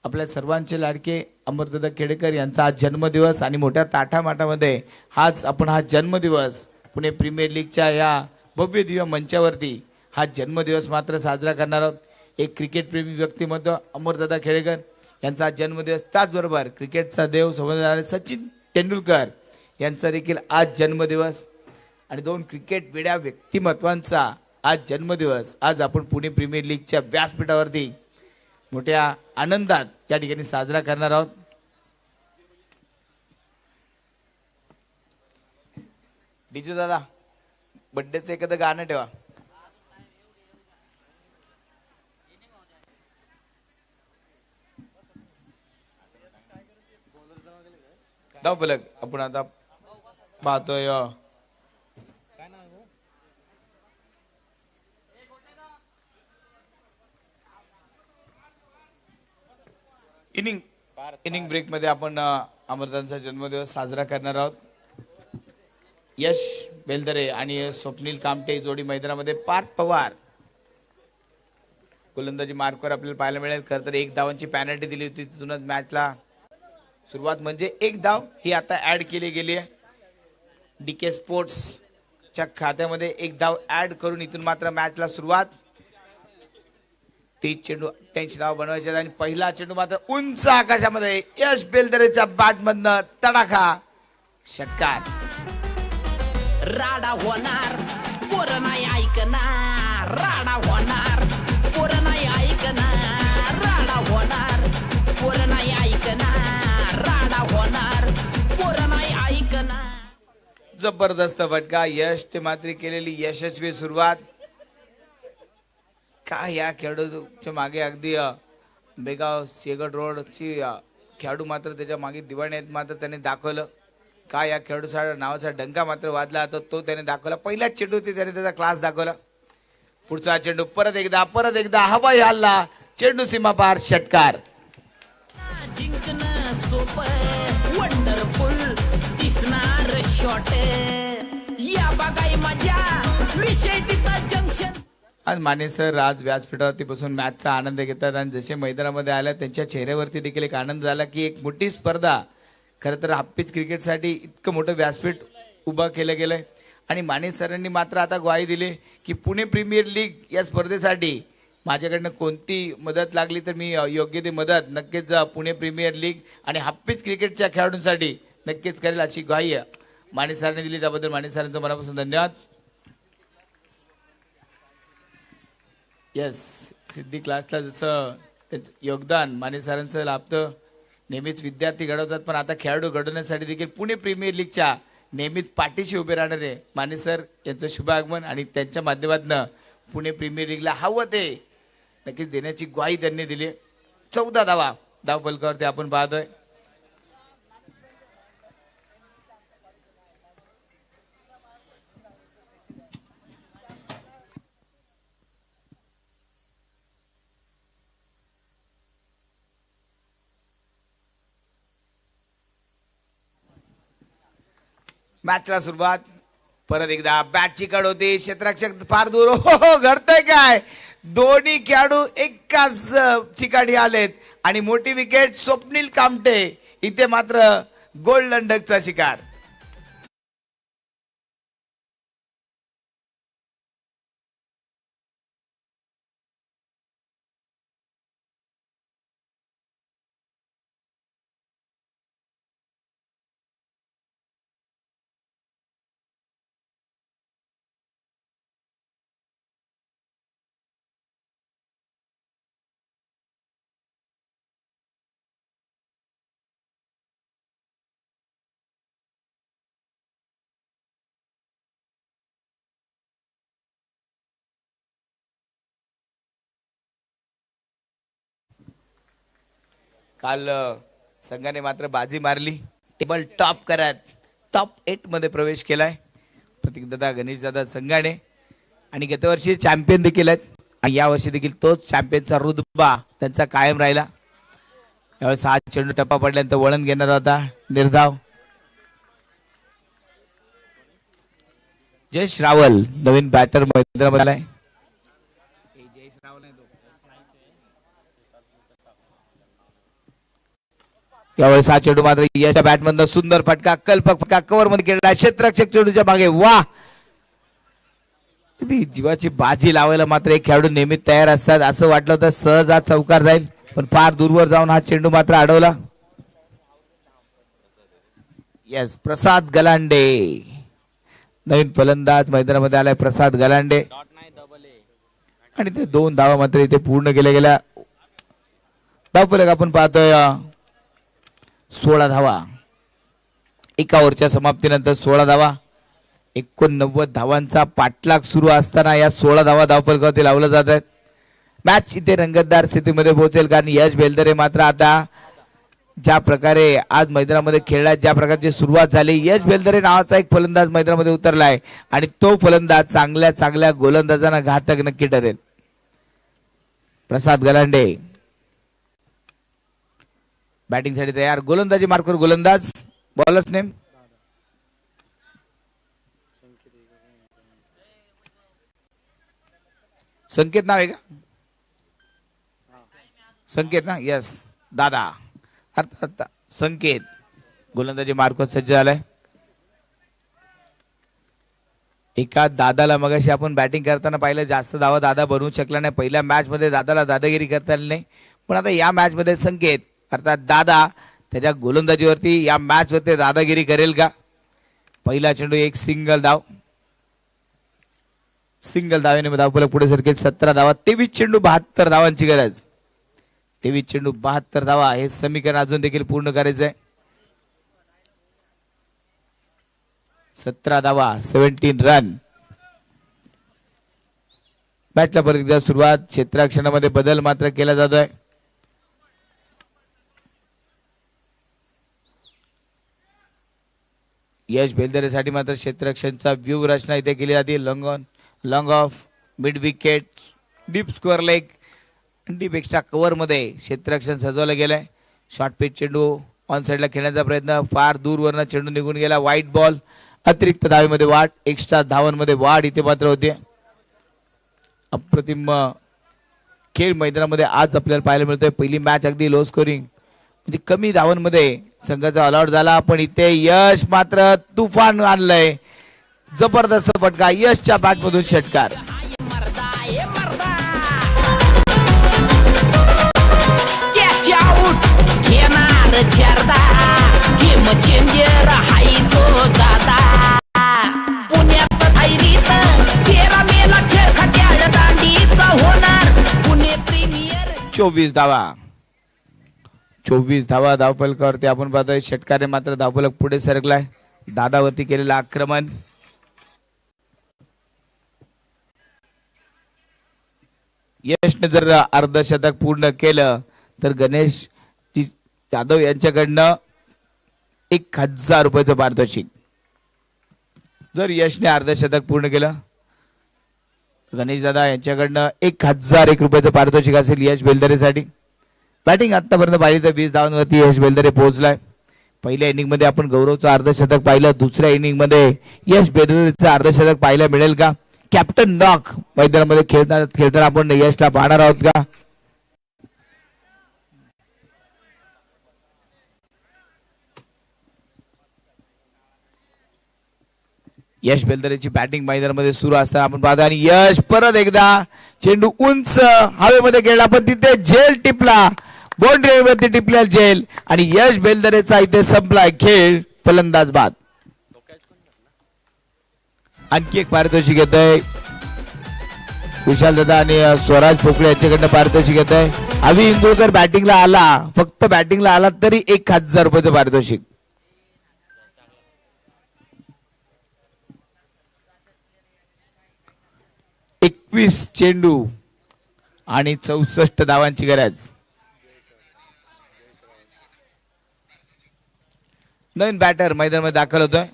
आपल्या सर्वांचे लाडके अमरदादा खेडेकर यांचा आज जन्मदिवस आणि मोठ्या ताठामाटामध्ये हा जन्मदिवस पुणे प्रीमियर लीगच्या या भव्य दिव्य मंचावरती हा जन्मदिवस मात्र साजरा करणार आहोत. एक क्रिकेट प्रेमी व्यक्तिमत्व अमरदादा खेडेकर यांचा आज जन्मदिवस. त्याचबरोबर क्रिकेटचा देव समजणारे सचिन तेंडुलकर यांचा देखील आज जन्मदिवस आणि 2 क्रिकेट वेड्या व्यक्तिमत्वांचा आज जन्मदिवस. आज आपण पुणे प्रीमियर लीगच्या व्यासपीठावरती मोठ्या आनंदात या ठिकाणी साजरा करणार आहोत. डीजू दादा बर्थडेचं एखादं गाणं ठेवा. दाव पलक आपण आता पाहतोय इनिंग ब्रेक मध्ये आपण अमरदानचा जन्मदिवस साजरा करणार आहोत. यश बेलदरे आणि स्वप्नील कामटे जोडी मैदानामध्ये. पार्थ पवार गोलंदाजी मार्कवर आपल्याला पाहायला मिळेल. खरं तर 1 धावांची पॅनल्टी दिली होती, तिथूनच मॅचला सुरुवात म्हणजे 1 धाव ही आता ऍड केली गेली आहे. डीके स्पोर्ट्सच्या खात्यामध्ये 1 धाव ऍड करून इथून मात्र मॅचला सुरुवात. 30 चेंडू 88 धाव बनवायचे आणि पहिला चेंडू मात्र उंच आकाशामध्ये यश बेलदरेच्या बॅटमधनं तडाखा षटकार. राडा होणार पोरं नाही ऐकणार. राडा होणार पोरं नाही ऐकणार. राडा होणार पोरं नाही ऐकणार. राडा होणार पोरं नाही ऐकणार. जबरदस्त फटका. यश ते मात्र केलेली यशस्वी सुरुवात. काय या खेळाडूच्या मागे अगदी बेगाव सेगड रोडची खेळाडू मात्र त्याच्या मागे दिवाणी आहेत मात्र त्याने दाखवलं. काय या खेळाडूचा नावाचा डंका मात्र वाजला तो त्याने दाखवला. पहिल्याच चेंडूवरती त्याने त्याचा क्लास दाखवला. पुढचा चेंडू परत एकदा हवाई हल्ला. चेंडू सीमा पार षटकार. जिंकणं सोपं वंडरफुल दिसणार शॉट. या बघाई मजा विषय तिथं जंक्शन. आज माने सर आज व्यासपीठावरती बसून मॅचचा आनंद घेतात आणि जसे मैदानामध्ये आल्या त्यांच्या चेहऱ्यावरती देखील एक आनंद झाला की एक मोठी स्पर्धा. खरं तर हाफिज क्रिकेटसाठी इतकं मोठं व्यासपीठ उभं केलं गेलंय आणि माने सरांनी मात्र आता ग्वाही दिली की पुणे प्रीमियर लीग या स्पर्धेसाठी माझ्याकडनं कोणती मदत लागली तर मी योग्य ती मदत नक्कीच पुणे प्रीमियर लीग आणि हाफिज क्रिकेटच्या खेळाडूंसाठी नक्कीच करेल अशी ग्वाही माने सरांनी दिली. त्याबद्दल माने सरांचं मनापासून धन्यवाद. यस सिद्धी क्लासला जसं त्याचं योगदान माने सरांचं लाभतं. नेहमीच विद्यार्थी घडवतात पण आता खेळाडू घडवण्यासाठी देखील पुणे प्रीमियर लीगच्या नेहमीच पाठीशी उभे राहणारे माने सर यांचं शुभ आगमन आणि त्यांच्या माध्यमातून पुणे प्रीमियर लीगला हवं ते नक्कीच देण्याची ग्वाही त्यांनी दिली. 14 धावा धाव फलकावरती आपण पाहतोय. मॅचला सुरुवात. परत एकदा बॅटची कड होती. क्षेत्ररक्षक फार दूर. हो घडतंय काय. दोन्ही खेळाडू एकाच ठिकाणी आलेत आणि मोठी विकेट स्वप्नील कामटे इथे मात्र गोल्डन डकचा शिकार. काल संघाने मात्र बाजी मारली. टेबल टॉप करत टॉप 8 मध्ये प्रवेश केलाय प्रतीक दादा गणेश दादा संघाने आणि गतवर्षी चॅम्पियन देखील आहेत आणि यावर्षी देखील तोच चॅम्पियनचा रुतबा त्यांचा कायम राहिला. यावेळेस 7 चेंडू टप्पा पडल्यानंतर वळण घेणार होता निर्धाव. जयेश रावल नवीन बॅटर मैदानामध्ये आलाय. यावेळेस हा चेंडू मात्र याच्या बॅटमधून सुंदर फटका कल्पक फटका कव्हर मध्ये केलेला. क्षेत्ररक्षक चेंडूच्या मागे. वा जीवाची बाजी लावायला मात्र एक खेळाडू नेहमी तयार असतात. असं वाटलं होतं सहज आज चौकार जाईल पण फार दूरवर जाऊन हा चेंडू मात्र अडवला. यस प्रसाद गलांडे नवीन फलंदाज मैदानामध्ये आलाय. प्रसाद गलांडे आणि ते 2 धावा मात्र इथे पूर्ण केल्या गेल्या. धावफलक आपण पाहतोय 16 धावा. एका ओव्हरच्या समाप्तीनंतर 16 धावा. 89 धावांचा पाठलाग सुरू असताना या 16 धावा धावफलकावरती लावल्या जात आहेत. मॅच इथे रंगतदार स्थितीमध्ये पोहोचेल, कारण यश बेलदरे मात्र आता ज्या प्रकारे आज मैदानामध्ये खेळला, ज्या प्रकारची सुरुवात झाली, यश बेलदरे नावाचा एक फलंदाज मैदानामध्ये उतरलाय आणि तो फलंदाज चांगल्या चांगल्या गोलंदाजांना घातक नक्की ठरेल. प्रसाद गलांडे बॅटिंग साठी तयार. गोलंदाजी मार्कर गोलंदाज. बॉलर्स नेम संकेत नाव आहे का? संकेत ना. यस दादा अर्थात संकेत. गोलंदाजी मार्कवर सज्ज झालाय. एका दादाला मगाशी आपण बॅटिंग करताना पाहिलं, जास्त धावा दादा बनवू शकला नाही. पहिल्या मॅच मध्ये दादाला दादागिरी करता आली नाही, पण आता या मॅच मध्ये संकेत अर्थात दादा त्याच्या गोलंदाजीवरती या मॅच वरती दादागिरी करेल का? पहिला चेंडू एक सिंगल धाव. सिंगल धावेने धावफलक पुढे सरकेल. 17 धावा. 23 चेंडू 72 धावांची गरज. 23 चेंडू 72 धावा हे समीकरण अजून देखील पूर्ण करायचं आहे. 17 धावा 17 रन. मॅचला परत एकदा सुरुवात. क्षेत्ररक्षणामध्ये बदल मात्र केला जातोय. यश बेलदरेसाठी मात्र क्षेत्ररक्षणचा व्यूह रचना इथे केली जाते. Long of, mid wicket, deep square leg, deep extra cover मध्ये क्षेत्ररक्षण सजवलं गेलंय. शॉर्ट पिच चेंडू ऑन साइडला खेळण्याचा प्रयत्न, फार दूरवरनं चेंडू निघून गेला. White ball. अतिरिक्त धावेमध्ये वाढ, एक्स्ट्रा धावांमध्ये वाढ इथे मात्र होते. अप्रतिम खेळ मैदानामध्ये आज आपल्याला पाहायला मिळतोय. पहिली मॅच अगदी लो स्कोरिंग म्हणजे कमी धावांमध्ये संघाचा ऑल आउट झाला, पण इथे यश मात्र तुफान आणलंय. जबरदस्त फटका. यशच्या बॅट मधून षटकार. पुण्यात 24 धावा. 24 धावा धावफलकावरती आपण पाहतोय. षटकारे मात्र धावफलक पुढे सरकलाय. दादावरती केलेलं आक्रमण. यशने जर अर्धशतक पूर्ण केलं तर गणेश यादव यांच्याकडनं 1000 रुपयाचं पारितोषिक. जर यशने अर्धशतक पूर्ण केलं गणेश दादा यांच्याकडनं 1001 रुपयाचं पारितोषिक असेल यश बेलदरेसाठी. बॅटिंग आतापर्यंत पाहिली तर 20 धावांवरती यश बेलदरे पोहोचलाय. पहिल्या इनिंग मध्ये आपण गौरवचं अर्धशतक पाहिलं. दुसऱ्या इनिंग मध्ये यश बेलदरेचं अर्धशतक पाहायला मिळेल का? कॅप्टन नॉक मैदानामध्ये खेळताना आपण यशला पाहणार आहोत का? यश बेलदरेची बॅटिंग मैदानामध्ये सुरू असताना आपण पाहतो आणि यश परत एकदा चेंडू उंच हवेमध्ये खेळला, पण तिथे झेल टिपला. बाउंड्रीवरती टिपल्या झेल आणि यश बेलदरेचा इथे संपलाय खेळ. फलंदाज बाद. आणखी एक पारितोषिक येत आहे. विशाल दादा आणि स्वराज पोकळे यांच्याकडनं पारितोषिक येत आहे. अभि इंदुरकर बॅटिंगला आला, फक्त बॅटिंगला आला तरी 1000 रुपयाचं पारितोषिक. एकवीस चेंडू आणि 64 धावांची गरज. नवीन बॅटर मैदानामध्ये दाखल होतोय.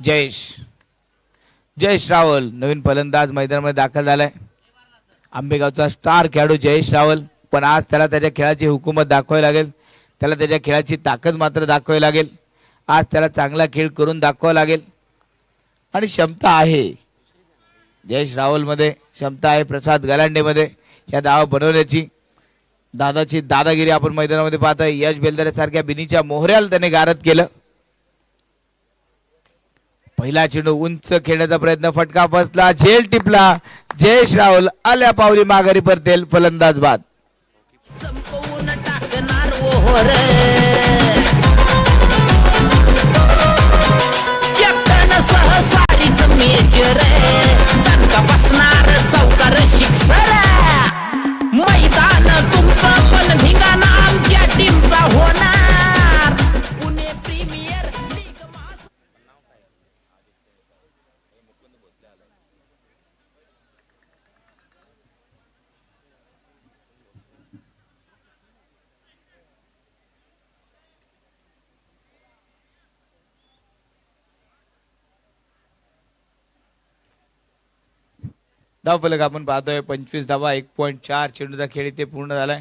जयेश रावल नवीन फलंदाज मैदानामध्ये दाखल झालाय. आंबेगावचा स्टार खेळाडू जयेश रावल, पण आज त्याला त्याच्या खेळाची हुकूमत दाखवावी लागेल. त्याला त्याच्या खेळाची ताकद मात्र दाखवावी लागेल. आज त्याला चांगला खेळ करून दाखवावा लागेल आणि क्षमता आहे. जयेश रावल मध्ये क्षमता आहे. प्रसाद गलांडे मध्ये या धावा बनवण्याची. दादाची दादागिरी आपण मैदानामध्ये पाहतोय. यश बेलदरे सारख्या बिनीच्या मोहऱ्याला त्याने गारद केलं. पहिला चेंडू उंच खेळण्याचा प्रयत्न, फटका फसला, झेल टिपला. जयेश राहुल आल्या पावली माघारी परतेल. फलंदाज बाद. चमकवून टाकणार ओहर, कॅप्टन सहसारीच मेजर, दणका बसणार चौकार धावफलक आपण पाहतोय 25 धावा 1.4 चेंडूचा खेळ इथे पूर्ण झालाय.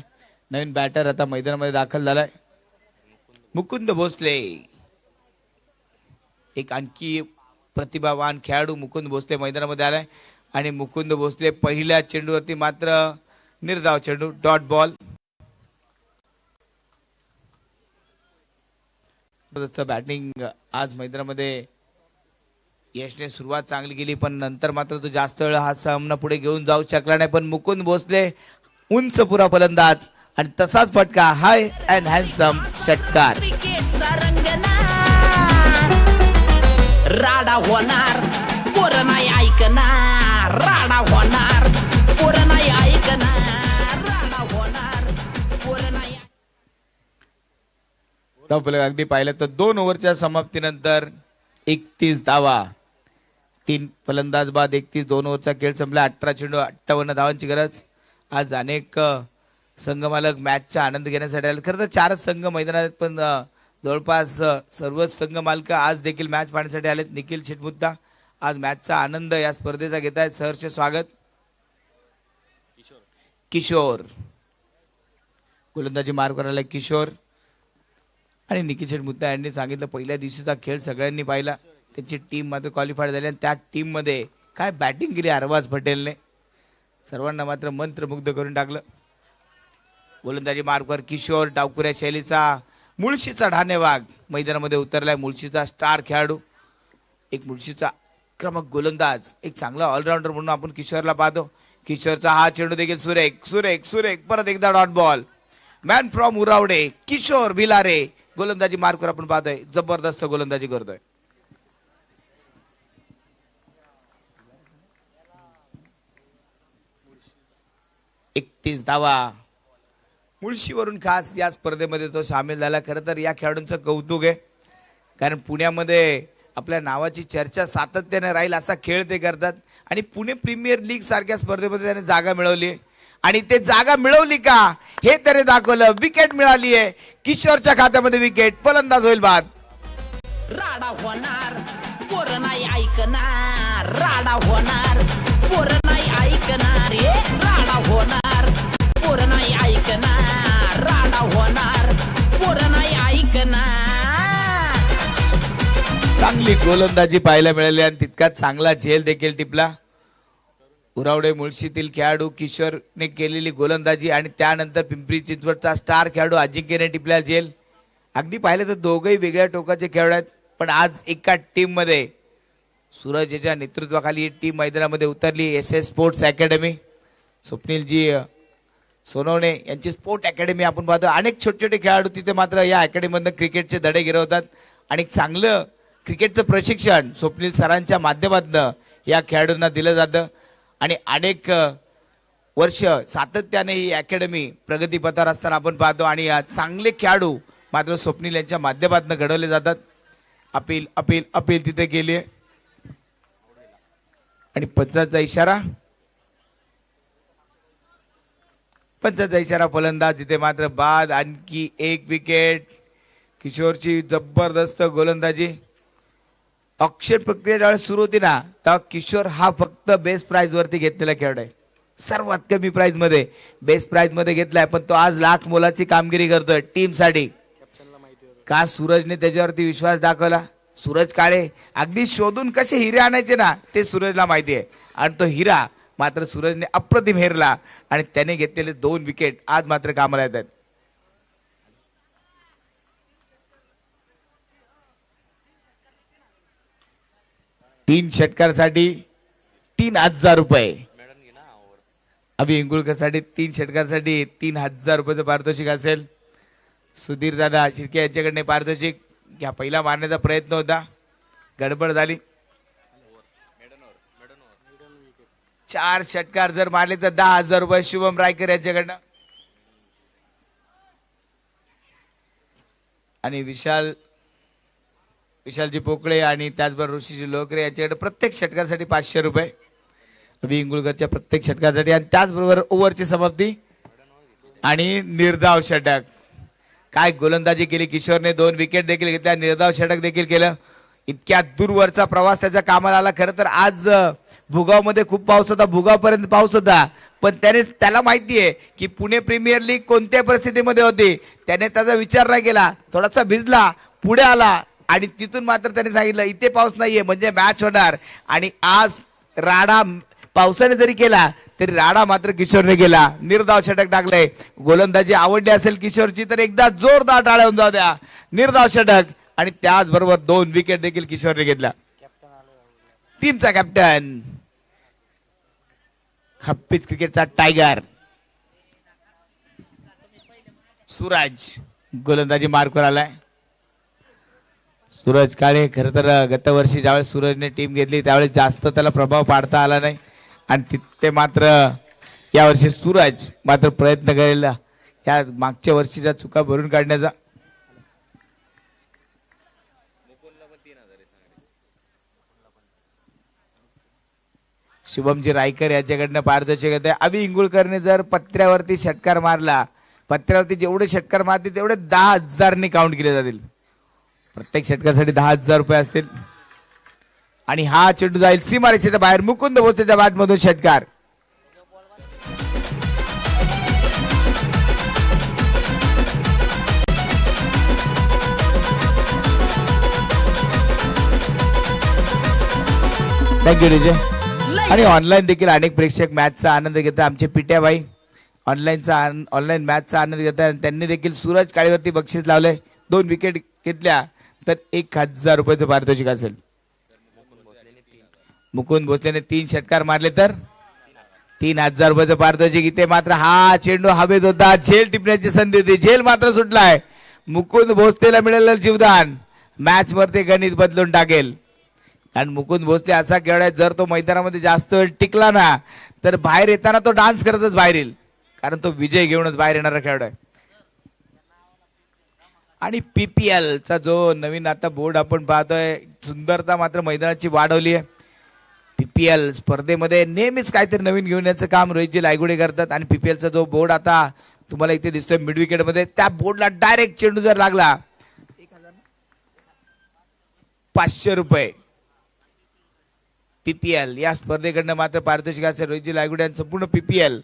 नवीन बॅटर आता मैदानामध्ये दाखल झालाय मुकुंद भोसले. एक आणखी प्रतिभावान खेळाडू मुकुंद भोसले मैदानामध्ये आलाय आणि मुकुंद भोसले पहिल्या चेंडूवरती मात्र निर्धाव चेंडू डॉट बॉल. बॅटिंग आज मैदानामध्ये यशने सुरुवात चांगली केली पण नंतर मात्र तो जास्त वेळ हा सामना पुढे घेऊन जाऊ शकला नाही. पण मुकुंद भोसले उंच पुरा फलंदाज आणि तसाच फटका हाय अँड हँडसम षटकार. क्रिकेटचा रंगना राडा होणार पोरं नाही ऐकणार. राडा होणार पोरं नाही ऐकणार. राडा होणार पोरं नाही. धावफलक अगदी पाहिलं तर 2 ओव्हरच्या समाप्तीनंतर 31 धावा. 3 फलंदाज बाद 31. 2 ओव्हरचा खेळ संपला. 18 चेंडू 58 धावांची गरज. आज अनेक संघमालक मॅचचा आनंद घेण्यासाठी आले. खरं तर 4च संघ मैदानात पण जवळपास सर्वच संघ मालक आज देखील मॅच पाहण्यासाठी आलेत. निखिल शेटमुद्दा आज मॅचचा आनंद या स्पर्धेचा घेत आहेत. सहर्ष स्वागत. किशोर गोलंदाजी मार्ग करायला किशोर आणि निखिल शेटमुद्दा यांनी सांगितलं पहिल्या दिवशीचा खेळ सगळ्यांनी पाहिला. त्यांची टीम मात्र क्वालिफाय झाली आणि त्या टीम मध्ये काय बॅटिंग केली अरबाज पटेलने. सर्वांना मात्र मंत्रमुग्ध करून टाकलं. गोलंदाजी मार्गवर किशोर डावकुऱ्या शैलीचा मुळशीचा ढाणेवाग मैदानामध्ये उतरलाय. मुळशीचा स्टार खेळाडू एक मुळशीचा आक्रमक गोलंदाज एक चांगला ऑलराऊंडर म्हणून आपण किशोरला पाहतो. किशोरचा हा चेंडू देखील सुरेख सुरेख सुरेख परत एकदा dot ball. Man from Urawade Kishor Bhilare गोलंदाजी मार्कवर आपण पाहतोय. जबरदस्त गोलंदाजी करतोय. एकतीस धावा. मुळशीवरून खास या स्पर्धेमध्ये तो सामील झाला. खरं तर या खेळाडूंचं कौतुक आहे कारण पुण्यामध्ये आपल्या नावाची चर्चा सातत्याने राहील असा खेळ ते करतात आणि पुणे प्रीमियर लीग सारख्या स्पर्धेमध्ये त्याने जागा मिळवली आणि ते जागा मिळवली का हे त्याने दाखवलं. विकेट मिळाली आहे किशोरच्या खात्यामध्ये. विकेट फलंदाज होईल बाद. राडा होणार पोरं नाही ऐकणार. राडा होणार पोरं नाही ऐकणार. राडा होणार पोरं नाही ऐकणार. राडा होणार पोरं नाही ऐकणार. चांगली गोलंदाजी पाहायला मिळाली आणि तितकाच चांगला झेल देखील टिपला. उरावडे मुळशीतील खेळाडू किशोरने केलेली गोलंदाजी आणि त्यानंतर पिंपरी चिंचवडचा स्टार खेळाडू अजिंक्यने टिपला झेल. अगदी पाहिलं तर दोघंही वेगळ्या टोकाचे खेळाडू आहेत पण आज एका टीम मध्ये सूरज याच्या नेतृत्वाखाली ही टीम मैदानामध्ये उतरली. SS स्पोर्ट्स अकॅडमी स्वप्नीलजी सोनवणे यांची स्पोर्ट अकॅडमी आपण पाहतो. अनेक छोटे छोटे खेळाडू तिथे मात्र या अकॅडमीमधून क्रिकेटचे धडे गिरवतात आणि चांगलं क्रिकेटचं प्रशिक्षण स्वप्नील सरांच्या माध्यमातून या खेळाडूंना दिलं जातं आणि अनेक वर्ष सातत्याने ही अकॅडमी प्रगतीपथावर असताना आपण पाहतो आणि चांगले खेळाडू मात्र स्वप्नील यांच्या माध्यमातून घडवले जातात. अपील अपील अपील तिथे केली आणि पंचाचा इशारा. पंचाचा इशारा फलंदाज तिथे मात्र बाद. आणखी एक विकेट. किशोरची जबरदस्त गोलंदाजी. ऑक्शन प्रक्रिया ज्यावेळेस सुरू होती ना तेव्हा किशोर हा फक्त बेस्ट प्राइज वरती घेतलेला खेळाडू आहे. सर्वात कमी प्राइज मध्ये बेस्ट प्राइज मध्ये घेतलाय पण तो आज लाख मोलाची कामगिरी करतोय टीम साठी. का सूरजने त्याच्यावरती विश्वास दाखवला. सूरज काळे अगदी शोधून कसे हिरे आणायचे ना ते सूरजला माहिती आहे आणि तो हिरा मात्र सूरजने अप्रतिम हेरला आणि त्याने घेतलेले 2 विकेट आज मात्र कामाला येतात. तीन षटकारासाठी 3,000 रुपये. अभि इंगुळकरसाठी 3 षटकारासाठी 3,000 रुपयाचं पारितोषिक असेल. सुधीर दादा शिर्के यांच्याकडे पारितोषिक. या पहिला मारण्याचा प्रयत्न होता गडबड झाली. 4 षटकार जर मारले तर 10,000 रुपये शुभम रायकर यांच्याकडनं. आणि विशालजी पोकळे आणि त्याचबरोबर ऋषीजी लोकरे यांच्याकडे प्रत्येक षटकासाठी 500 रुपये. अभि इंगुळकरच्या प्रत्येक षटकासाठी आणि त्याचबरोबर ओव्हरची समाप्ती आणि निर्धाव षटक. काय गोलंदाजी केली किशोरने. 2 विकेट देखील घेतल्या. निर्धाव षटक देखील केलं. इतक्या दूरवरचा प्रवास त्याच्या कामाला आला. खरं तर आज भुगावमध्ये खूप पाऊस होता, भुगावपर्यंत पाऊस होता, पण त्याला माहिती आहे की पुणे प्रीमियर लीग कोणत्या परिस्थितीमध्ये होती. त्याने त्याचा विचार नाही केला, थोडासा भिजला, पुढे आला आणि तिथून मात्र त्याने सांगितलं इथे पाऊस नाहीये म्हणजे मॅच होणार. आणि आज राडा पावसाने जरी केला तरी राडा मात्र किशोरने केला. निर्धाव षटक टाकलंय. गोलंदाजी आवडली असेल किशोरची तर एकदा जोरदार टाळ्या होऊन जाऊ द्या. निर्धाव षटक आणि त्याचबरोबर 2 विकेट देखील किशोरने घेतला. टीमचा कॅप्टन हप्पीच क्रिकेटचा टायगर सूरज गोलंदाजी मार्कवर आलाय. सूरज काळे खर तर गतवर्षी ज्यावेळेस सूरजने टीम घेतली त्यावेळेस जास्त त्याला प्रभाव पाडता आला नाही आणि तिथे मात्र यावर्षी सूरज मात्र प्रयत्न करेल या मागच्या वर्षीच्या चुका भरून काढण्याचा. शुभमजी रायकर याच्याकडनं पारदर्शक आहे. अभि इंगुळकरने जर पत्र्यावरती षटकार मारला, पत्र्यावरती जेवढे षटकार मारतील तेवढे 10,000 काउंट केले जातील. प्रत्येक षटकासाठी 10,000 रुपये असतील. आणि हा चेंडू जाईल सीमारेषेच्या बाहेर. मुकुंद भोसलेच्या बॅट मधून षटकार. Thank you DJ. आणि ऑनलाईन देखील अनेक प्रेक्षक मॅचचा आनंद घेतात. आमचे पिट्याबाई ऑनलाईन मॅचचा आनंद घेतात. त्यांनी देखील सूरज काळेवरती बक्षीस लावले. 2 विकेट घेतल्या तर 1,000 रुपयाचं पारितोषिक असेल. मुकुंद भोसलेने 3 षटकार मारले तर 3,000 रुपयाचं पारितोषिक. इथे मात्र हा चेंडू हवेत होता, झेल टिपण्याची संधी होती, झेल मात्र सुटलाय. मुकुंद भोसलेला मिळालेलं जीवदान मॅच वरती गणित बदलून टाकेल. आणि मुकुंद भोसले असा खेळाडू आहे जर तो मैदानामध्ये जास्त वेळ टिकला ना तर बाहेर येताना तो डान्स करतच बाहेर येईल, कारण तो विजय घेऊनच बाहेर येणारा खेळाडू आहे. आणि PPL चा जो नवीन आता बोर्ड आपण पाहतोय, सुंदरता मात्र मैदानाची वाढवली आहे. PPL स्पर्धेमध्ये नेहमीच काहीतरी नवीन घेऊन याचं काम रोहितजी लायगुडे करतात. आणि PPL चा जो बोर्ड आता तुम्हाला इथे दिसतोय मिड विकेट मध्ये, त्या बोर्डला डायरेक्ट चेंडू जर लागला 500 रुपये. PPL या स्पर्धेकडनं मात्र पारितोषिक असेल. रोहितजी लायगुडे आणि संपूर्ण PPL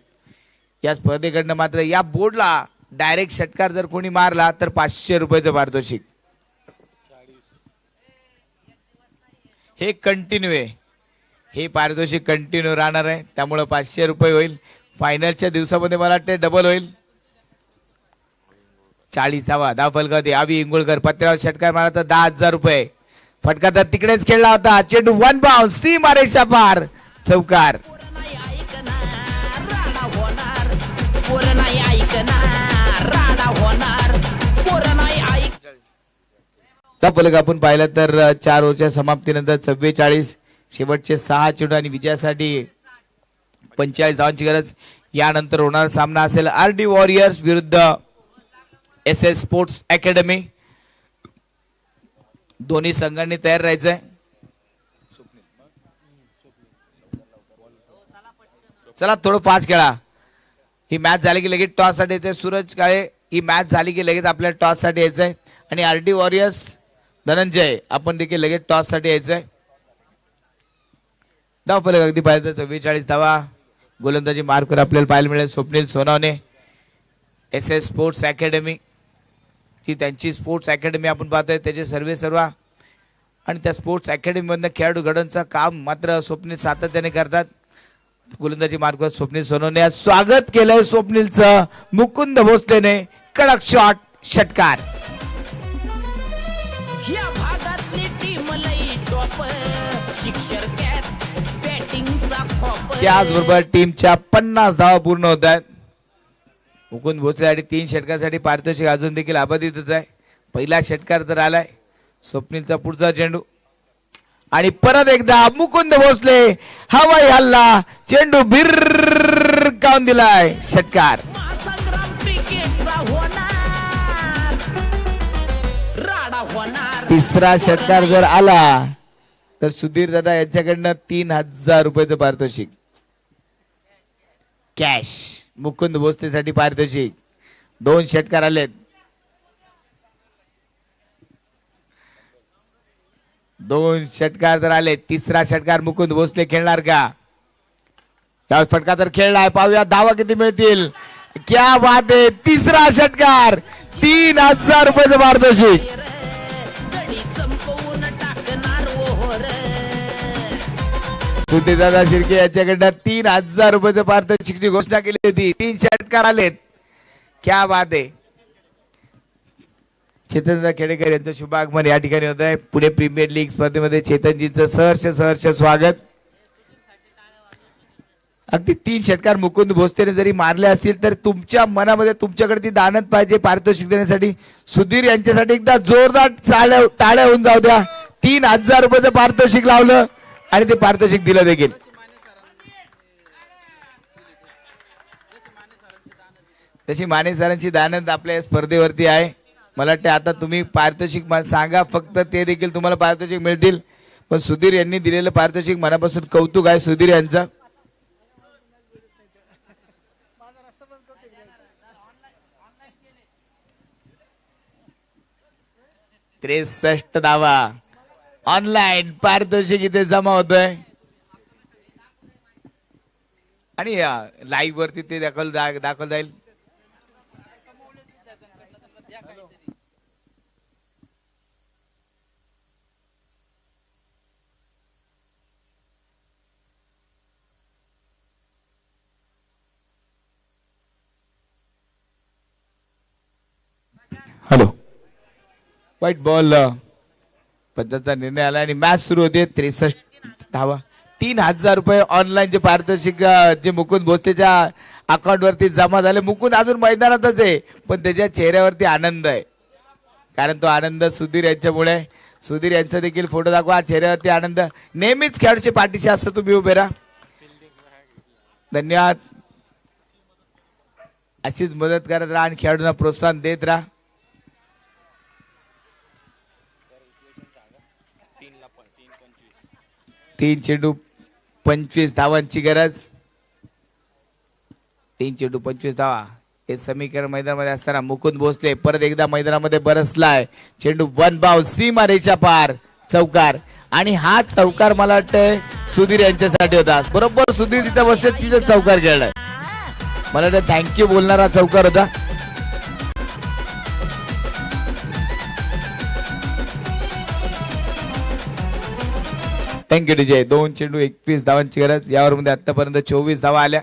या स्पर्धेकडनं मात्र या बोर्डला डायरेक्ट षटकार जर कोणी मारला तर 500 रुपयाचं पारितोषिक. हे कंटिन्यू आहे, हे पारितोषिक कंटिन्यू राहणार आहे. त्यामुळे 500 रुपये होईल. फायनलच्या दिवसामध्ये मला वाटते डबल होईल. 40वा धाव फलकावती अभि इंगुळकर. पत्र्यावर षटकार मारला तर 10,000 रुपये. फटका तर तिकडेच खेळला होता. चेंडू 1 बाउन्स सीमारेषा पार, चौकार. फलक आपण पाहिलं तर 4 ओव्हरच्या समाप्तीनंतर 44 शेवटचे 6 चेंडू आणि विजयासाठी 45 धावांची गरज. यानंतर होणार सामना असेल RD वॉरियर्स विरुद्ध SS स्पोर्ट्स अकॅडमी. दोन्ही संघांनी तयार राहायचंय. चला थोडं फास्ट खेळा. ही मॅच झाली की लगेच टॉस साठी यायचंय. सूरज काळे ही मॅच झाली की लगेच आपल्याला टॉस साठी यायचंय. आणि RD वॉरियर्स धनंजय आपण देखील लगेच टॉस साठी यायचंय. धाव फलक अगदी पाहिजे 44 धावा. गोलंदाजी मार्कवर आपल्याला पाहायला मिळेल Swapnil Sonawane. SS sports academy जी त्यांची स्पोर्ट्स अकॅडमी आपण पाहतोय, त्याचे सर्व आणि त्या स्पोर्ट्स अकॅडमी मधनं खेळाडू घडवण्याचं काम मात्र स्वप्नील सातत्याने करतात. गोलंदाजी मार्कवर स्वप्नील सोनवणे. स्वागत केलंय स्वप्नीलचं मुकुंद भोसलेने. कडक शॉट, षटकार. या भागातली टीम लई टॉप, शिक्षर कॅट बॅटिंगचा खॉप. त्याचबरोबर टीमच्या 50 धावा पूर्ण होत आहेत. मुकुंद भोसले आणि 3 षटकासाठी पारितोषिक अजून देखील अबाधितच आहे. पहिला षटकार तर आलाय. स्वप्नीलचा पुढचा चेंडू आणि परत एकदा मुकुंद भोसले हवाई हल्ला. चेंडू भिरकावून दिलाय, षटकार. महासंग्राम क्रिकेटचा होणार, राडा होणार. तिसरा षटकार जर आला तर सुधीर दादा यांच्याकडनं 3,000 रुपयाचं पारितोषिक कॅश. मुकुंद भोसलेसाठी पारितोषिक. 2 षटकार आलेत. 2 षटकार तर आले. तिसरा षटकार मुकुंद भोसले खेळणार का? या फटका तर खेळलाय. पाहूया धावा किती मिळतील. क्या बात आहे. तिसरा षटकार 3000 रुपये पारितोषिक. गडी चमकवून टाकणार ओहर. सुधीरदादा शिर्के याच्याकडनं 3000 रुपये पारितोषिकची घोषणा केली होती. 3 षटकार आलेत. क्या बात आहे. चेतनदादा खेडेकर यांचं शुभ आगमन या ठिकाणी होत आहे. पुणे प्रीमियर लीग स्पर्धेमध्ये चेतनजींचं सहर्ष स्वागत. अगदी 3 षटकार मुकुंद भोसलेने जरी मारले असतील तर तुमच्या मनामध्ये तुमच्याकडे ती दानत पाहिजे पारितोषिक देण्यासाठी. सुधीर यांच्यासाठी एकदा जोरदार टाळ्या होऊन जाऊ द्या. 3000 रुपये पारितोषिक लावलं आणि ते पारितोषिक दिलं देखील. तशी माने सरांची दानत आपल्या स्पर्धेवरती आहे. मला वाटतं आता तुम्ही पारितोषिक सांगा फक्त, ते देखील तुम्हाला पारितोषिक मिळतील. पण सुधीर यांनी दिलेलं पारितोषिक मनापासून कौतुक आहे सुधीर यांचं. 63 धावा. ऑनलाईन पारितोषिक इथे जमा होतोय आणि लाईव्ह वरती ते दाखल जाईल. हॅलो. वाईट बॉल. पंचाचा निर्णय आला आणि मॅच सुरू होते. 63 धावा. 3000 रुपये ऑनलाईन जे पारितोषिक जे मुकुंद भोसलेच्या अकाउंट वरती जमा झाले. मुकुंद अजून मैदानातच आहे पण त्याच्या चेहऱ्यावरती आनंद आहे. कारण तो आनंद सुधीर यांच्यामुळे. सुधीर यांचा देखील फोटो दाखवा. चेहऱ्यावरती आनंद. नेहमीच खेळाडूच्या पाठीशी असतो. तुम्ही उभे राहा. धन्यवाद. अशीच मदत करत राहा आणि खेळाडूंना प्रोत्साहन देत राहा. 3 चेंडू 25 धावांची गरज. 3 चेंडू 25 धावा. हे समीकरण मैदानामध्ये असताना मुकुंद भोसले परत एकदा मैदानामध्ये बरसलाय. चेंडू 1 बाउंस. सीमा रेषा पार. चौकार. आणि हा चौकार मला वाटतंय सुधीर यांच्यासाठी होता. बरोबर सुधीर तिथे बसले तिथे चौकार खेळलाय. मला वाटतं थँक्यू बोलणारा चौकार होता. Thank you DJ. 2 चेंडू 21 धावांची गरज. यावर मध्ये आतापर्यंत 24 धावा आल्या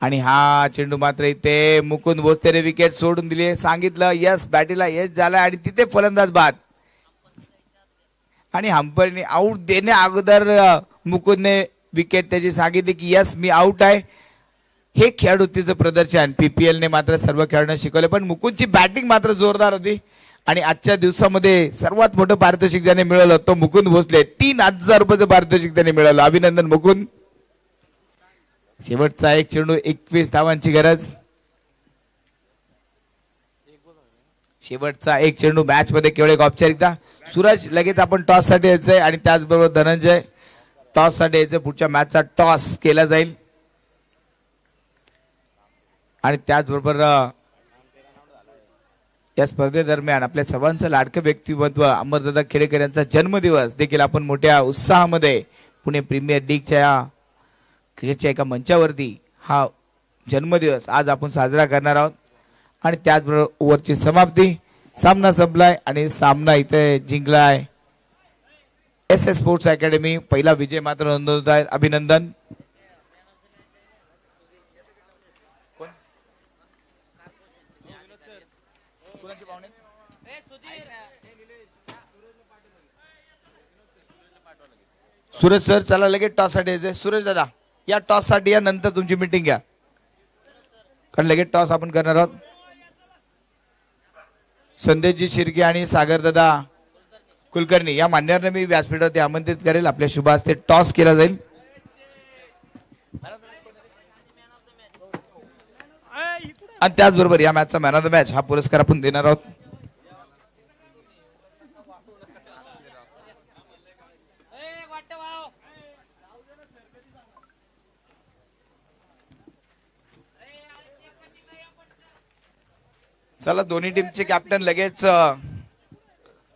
आणि हा चेंडू मात्र इथे मुकुंद भोसलेने विकेट सोडून दिली. सांगितलं यस बॅटीला यश झाला आणि तिथे फलंदाज बाद आणि हंपरने आऊट देण्या अगोदर मुकुंदने विकेट त्याची सांगितली की यस मी आऊट आहे. हे खेळाडूचं प्रदर्शन पीपीएल ने मात्र सर्व खेळाडूंना शिकवले. पण मुकुंदची बॅटिंग मात्र जोरदार होती आणि आजच्या दिवसामध्ये सर्वात मोठं पारितोषिक ज्याने मिळवलं तो मुकुंद भोसले. 3000 रुपयाचं पारितोषिक त्याने मिळवलं. अभिनंदन मुकुंद. शेवटचा 1 चेंडू 21 धावांची गरज. शेवटचा 1 चेंडू मॅच मध्ये केवळ एक औपचारिकता. सूरज लगेच आपण टॉस साठी यायचंय आणि त्याचबरोबर धनंजय टॉस साठी यायचं. पुढच्या मॅचचा टॉस केला जाईल आणि त्याचबरोबर या स्पर्धेदरम्यान आपल्या सर्वांचं लाडकं व्यक्तिमत्व अमरदादा खेडेकर यांचा जन्मदिवस देखील आपण मोठ्या उत्साहामध्ये पुणे प्रीमियर लीगच्या क्रिकेटच्या एका मंचावरती हा जन्मदिवस आज आपण साजरा करणार आहोत. आणि त्याचबरोबर ओव्हरची समाप्ती. सामना संपलाय आणि सामना इथे जिंकलाय एस स्पोर्ट्स अकॅडमी. पहिला विजय मात्र नोंदवत आहे. अभिनंदन. सूरज सर चला लगेच टॉस साठी यायचंय. सूरज दादा या टॉस साठी या नंतर तुमची मीटिंग घ्या कारण लगेच टॉस आपण करणार आहोत. संदेशजी शिर्के आणि सागर दादा कुलकर्णी या मान्यवरांना मी व्यासपीठावरती आमंत्रित करेल. आपल्या शुभ हस्ते टॉस केला जाईल. आणि त्याचबरोबर या मॅचचा मॅन ऑफ द मॅच हा पुरस्कार आपण देणार आहोत. चला दोन्ही टीमचे कॅप्टन लगेच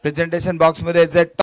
प्रेझेंटेशन बॉक्स मध्ये यायचे.